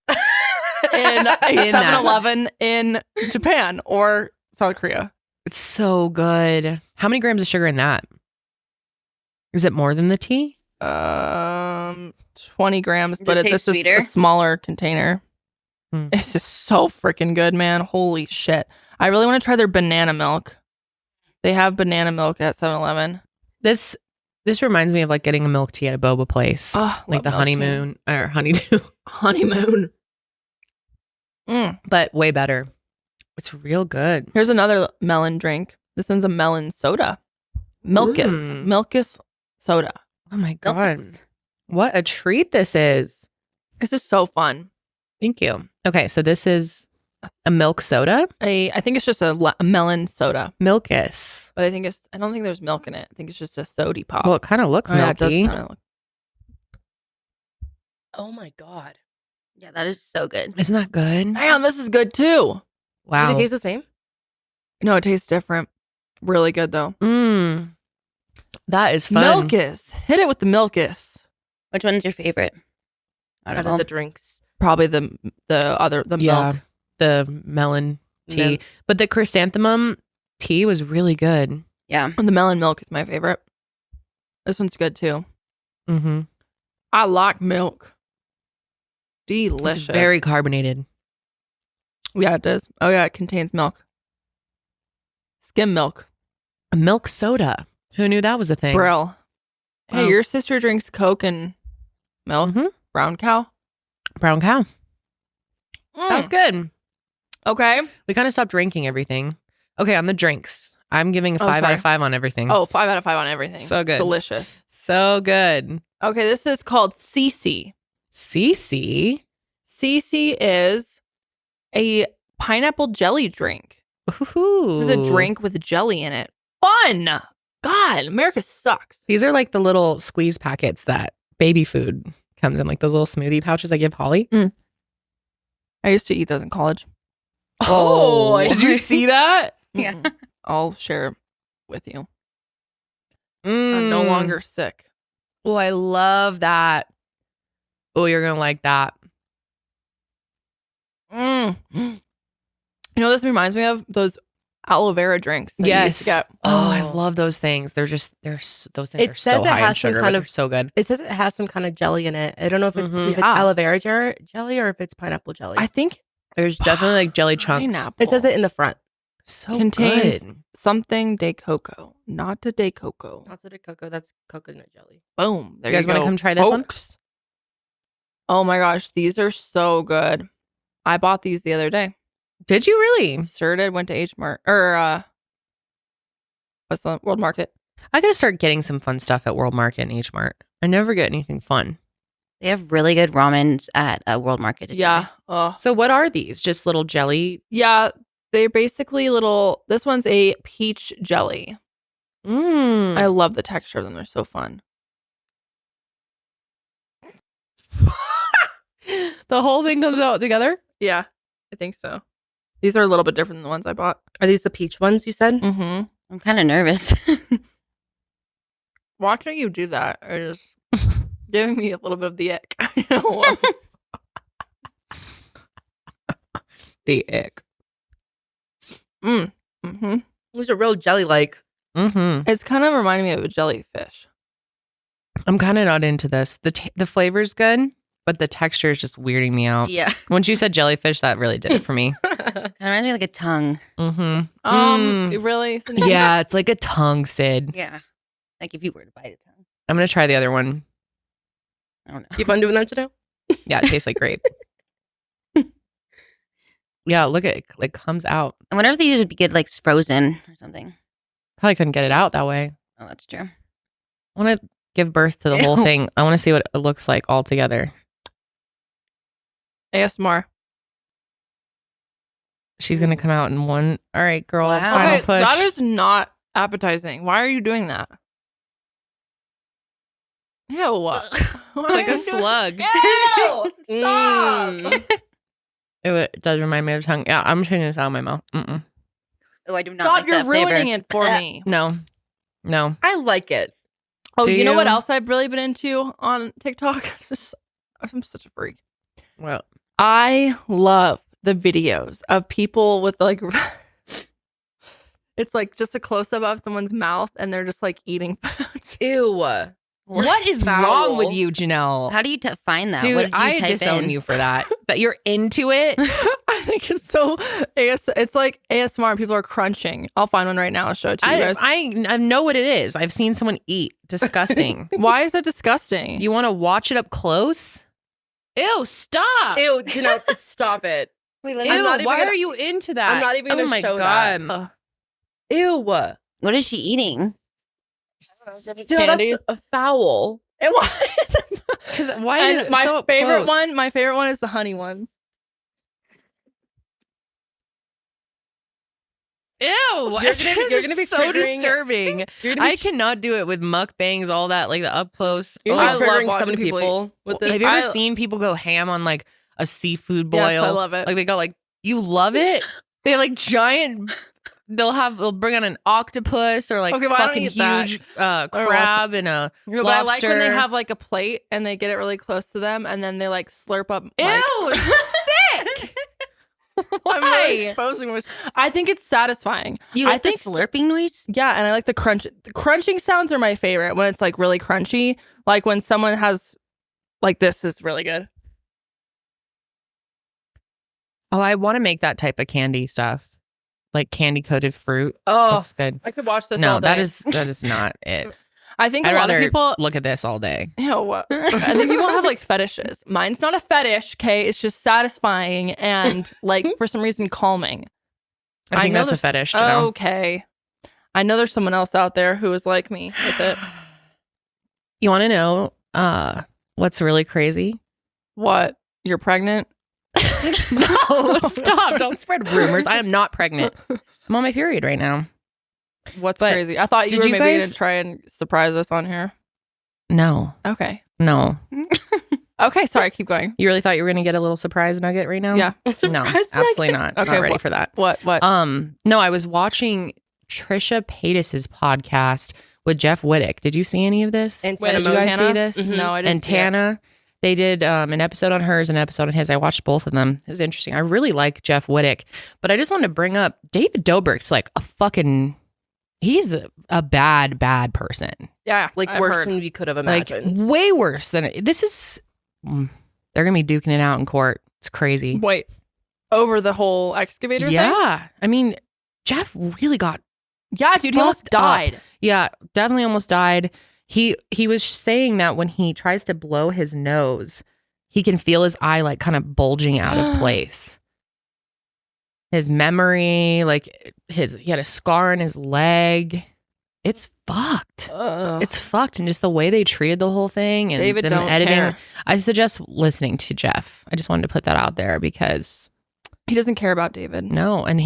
in a 7-Eleven in Japan or South Korea. It's so good. How many grams of sugar in that? Is it more than the tea? 20 grams, but this is a smaller container. It's just so freaking good, man. Holy shit. I really want to try their banana milk. They have banana milk at 7-Eleven. This reminds me of like getting a milk tea at a boba place. Like the honeymoon or honeydew. Honeymoon. But way better. It's real good. Here's another melon drink. This one's a melon soda. Milkus. Milkus soda. Oh my God. What a treat this is. This is so fun. Thank you. Okay, so this is a milk soda? I think it's just a melon soda. Milkus. But I don't think there's milk in it. I think it's just a sody pop. Well, it kind of looks milky. Yeah, it does kind of look. Oh my God. Yeah, that is so good. Isn't that good? Damn, this is good too. Wow. Do they taste the same? No, it tastes different. Really good though. That is fun. Milkus. Hit it with the Milkus. Which one's your favorite? Out of the drinks. Probably the milk. The melon tea. But the chrysanthemum tea was really good. Yeah. And the melon milk is my favorite. This one's good too. Mm-hmm. I like milk. Delicious. It's very carbonated. Yeah, it does. Oh yeah, it contains milk. Skim milk. A milk soda. Who knew that was a thing? Brill. Hey, Wow. your sister drinks Coke and milk? Brown cow? Brown cow. That was good. Okay. We kind of stopped ranking everything. Okay, on the drinks. I'm giving a 5 out of 5 on everything. Oh, 5 out of 5 on everything. So good. Delicious. So good. Okay, this is called Cece. Cece? Cece is a pineapple jelly drink. Ooh. This is a drink with jelly in it. Fun! God, America sucks. These are like the little squeeze packets that baby food comes in, like those little smoothie pouches I give Holly. I used to eat those in college. Oh, did you see that? Yeah. I'll share with you. I'm no longer sick. Oh, I love that. Oh, you're going to like that. You know, this reminds me of those aloe vera drinks. That you used to get. Oh, I love those things. Those things It are says so it high in has some sugar, kind but of- they're so good. It says it has some kind of jelly in it. I don't know if it's aloe vera jelly or if it's pineapple jelly. I think There's definitely like jelly chunks. pineapple. It says it in the front. contains good. something de coco, not a de coco. Not de coco. That's coconut jelly. Boom. There You guys want to come try this one? Oh my gosh, these are so good. I bought these the other day. Did you really? Sure did. Went to H Mart or what's the World Market? I gotta start getting some fun stuff at World Market and H Mart. I never get anything fun. They have really good ramens at World Market. Yeah. So what are these? Just little jelly? Yeah. They're basically little. This one's a peach jelly. I love the texture of them. They're so fun. The whole thing comes out together? Yeah, I think so. These are a little bit different than the ones I bought. Are these the peach ones you said? Mm-hmm. I'm kind of nervous. Watching you do that is giving me a little bit of the ick. The ick. Mm-hmm. These are real jelly-like. Mm-hmm. It's kind of reminding me of a jellyfish. I'm kind of not into this. The flavor's good, but the texture is just weirding me out. Yeah. Once you said jellyfish, that really did it for me. Kind of reminds me like a tongue. Mm-hmm. Really? Yeah, it's like a tongue, Sid. Yeah. Like if you were to bite a tongue. I'm going to try the other one. I don't know. Keep on doing that, Janelle? Yeah, it tastes like grape. Yeah, look at it. It comes out. I wonder if these would be good like frozen or something. Probably couldn't get it out that way. Oh, that's true. I want to give birth to the whole thing. I want to see what it looks like all together. ASMR. She's going to come out in one. All right, girl. Wow. Final Okay, push. that is not appetizing. Why are you doing that? Ew. It's like a slug. Ew. Stop. It does remind me of tongue. Yeah, I'm taking this out of my mouth. Mm-mm. Oh, I do not Stop, like you're that flavor. ruining it for me. No. I like it. Oh, Do you know what you? else I've really been into on TikTok? I'm such a freak. Well, I love the videos of people with like it's like just a close up of someone's mouth and they're just like eating food. Ew. what is Foul. wrong with you, Janelle? How do you find that? What Dude, did you I type disown in? you for that. That you're into it. I think it's so it's like ASMR and people are crunching. I'll find one right now. I'll show it to you guys. I know what it is. I've seen someone eat. Disgusting. Why is that disgusting? You want to watch it up close? Ew, stop. Ew, Janelle, stop it. Ew, I'm not even why gonna- are you into that? I'm not even Oh gonna my show God. that. Ew. What is she eating? Dude, Candy. that's a foul. It was. Because why And is it my so favorite close? my favorite one is the honey ones. Ew, You're gonna be so triggering- disturbing. I cannot do it with mukbangs, all that, like the up close. You're Oh, gonna be I love triggering watching so many people with this. have you ever seen people go ham on like a seafood boil? Yes, I love it. Like they go like, you love it? They have like giant. They'll bring on an octopus or like Okay, well, I don't fucking eat that. huge crab and a No, but I like when they lobster. have like a plate and they get it really close to them and then they like slurp up. Ew, sick. I'm really Why? exposing myself. I think it's satisfying. You I like the think slurping noise? Yeah, and I like the crunch. The crunching sounds are my favorite when it's like really crunchy. Like when someone has, like this is really good. Oh, I want to make that type of candy stuff, like candy coated fruit. Oh, Looks good. I could watch this. No, all that day. is not it. I think I'd a lot of rather people. look at this all day. Ew. I think people have like fetishes. Mine's not a fetish. Okay, it's just satisfying and like for some reason calming. I think know that's a there's- fetish. To know. Okay, I know there's someone else out there who is like me with it. You want to know what's really crazy? What? You're pregnant? No, stop. Don't spread rumors. I am not pregnant. I'm on my period right now. What's But crazy? I thought you did were you maybe guys- going to try and surprise us on here. No. Okay. No. Okay, sorry. Keep going. You really thought you were going to get a little surprise nugget right now? Yeah. No, absolutely not. Okay, Not ready what- for that. What? No, I was watching Trisha Paytas's podcast with Jeff Wittick. Did you see any of this? And Wait, Tana Did you guys Moses. see this? Mhm. No, I didn't And see it. Tana, they did an episode on hers, an episode on his. I watched both of them. It was interesting. I really like Jeff Wittick, but I just wanted to bring up David Dobrik's like a fucking. He's a bad person. Yeah. Like I've worse heard. than we could have Like imagined. way worse than this is. They're gonna be duking it out in court. It's crazy. Wait. Over the whole excavator thing? Yeah, I mean, Jeff really got Yeah, dude, he almost died. Up. Yeah, definitely almost died. He was saying that when he tries to blow his nose, he can feel his eye like kind of bulging out of place. His memory, like he had a scar on his leg. It's fucked. It's fucked. And just the way they treated the whole thing and David them don't editing. care. I suggest listening to Jeff. I just wanted to put that out there because he doesn't care about David. No. And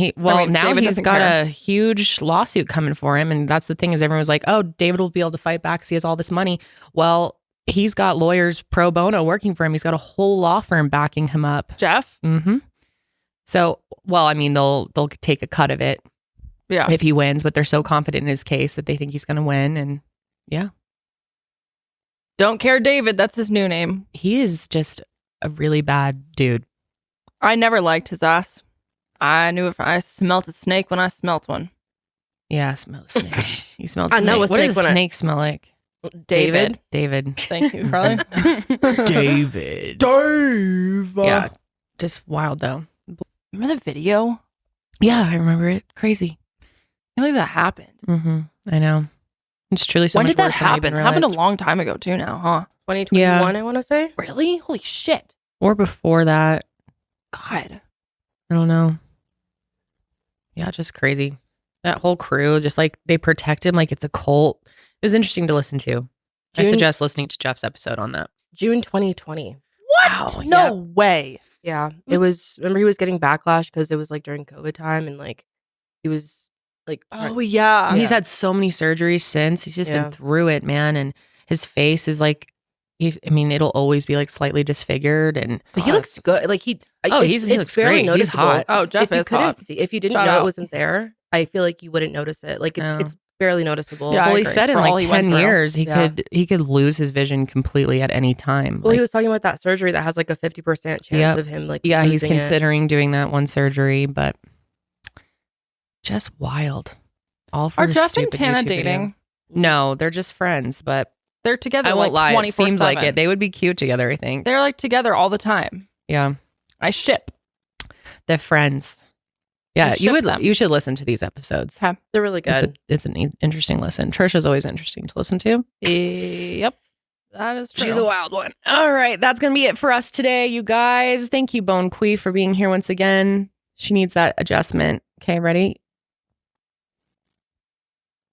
now David he's got a huge lawsuit coming for him. And that's the thing is everyone was like, oh, David will be able to fight back because he has all this money. Well, he's got lawyers pro bono working for him. He's got a whole law firm backing him up. Jeff? Mm-hmm. So, well, I mean, they'll take a cut of it. Yeah. If he wins, but they're so confident in his case that they think he's going to win. And yeah. Don't care David. That's his new name. He is just a really bad dude. I never liked his ass. I knew if I smelt a snake when I smelt one. Yeah, I smell a snake. You smell a I snake. know a What snake does when a snake smell like? David. Thank you, Karelly. David. Yeah, just wild though. Remember the video? Yeah, I remember it. Crazy. I can't believe that happened. Mm-hmm. I know. It's truly so when much did that worse than I happen? even Happened a realized. long time ago too now, huh? 2021, I want to say. Really? Holy shit. Or before that. God. I don't know. Yeah, just crazy. That whole crew, just like they protect him like it's a cult. It was interesting to listen to. I suggest listening to Jeff's episode on that. June 2020. What? Wow, No way. Yeah. It was, remember he was getting backlash because it was like during COVID time and like he was like. Oh, yeah. He's had so many surgeries since. He's just been through it, man. And his face is like, it'll always be like slightly disfigured. But he looks good. Like he looks barely great. noticeable. He's hot. Oh, Jeff if you is couldn't hot. see, if you didn't Shout know out. it wasn't there, I feel like you wouldn't notice it. Like it's barely noticeable. Yeah, well, I he agree. said in For all like he went 10 through. years he could lose his vision completely at any time. Well, he was talking about that surgery that has like a 50% chance of him like he's losing it. considering doing that one surgery, but just wild. All for Are his Jeff and stupid Tana YouTube video. dating? No, they're just friends, but They're together I won't like lie. It 24/7. seems like it. They would be cute together, I think. They're like together all the time. Yeah. I ship. They're friends. Yeah, ship them. you should listen to these episodes. Okay. They're really good. It's an interesting listen. Trisha's always interesting to listen to. Yep. That is true. She's a wild one. All right, that's going to be it for us today, you guys. Thank you, Bone Quee, for being here once again. She needs that adjustment. Okay, ready?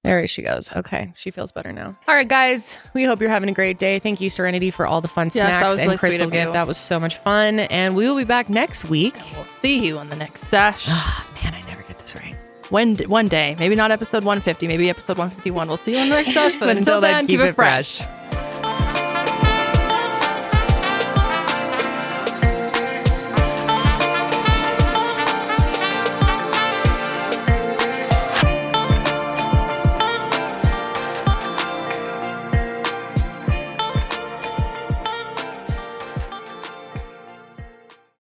There she goes. Okay, she feels better now. All right, guys, we hope you're having a great day. Thank you, Serenity, for all the fun Yes, that snacks was and really sweet Crystal of gift. you. That was so much fun. And we will be back next week. We'll see you on the next sesh. Oh, man, I never get this right. One day. Maybe not episode 150. Maybe episode 151. We'll see you on the next sesh. But until then, keep it fresh.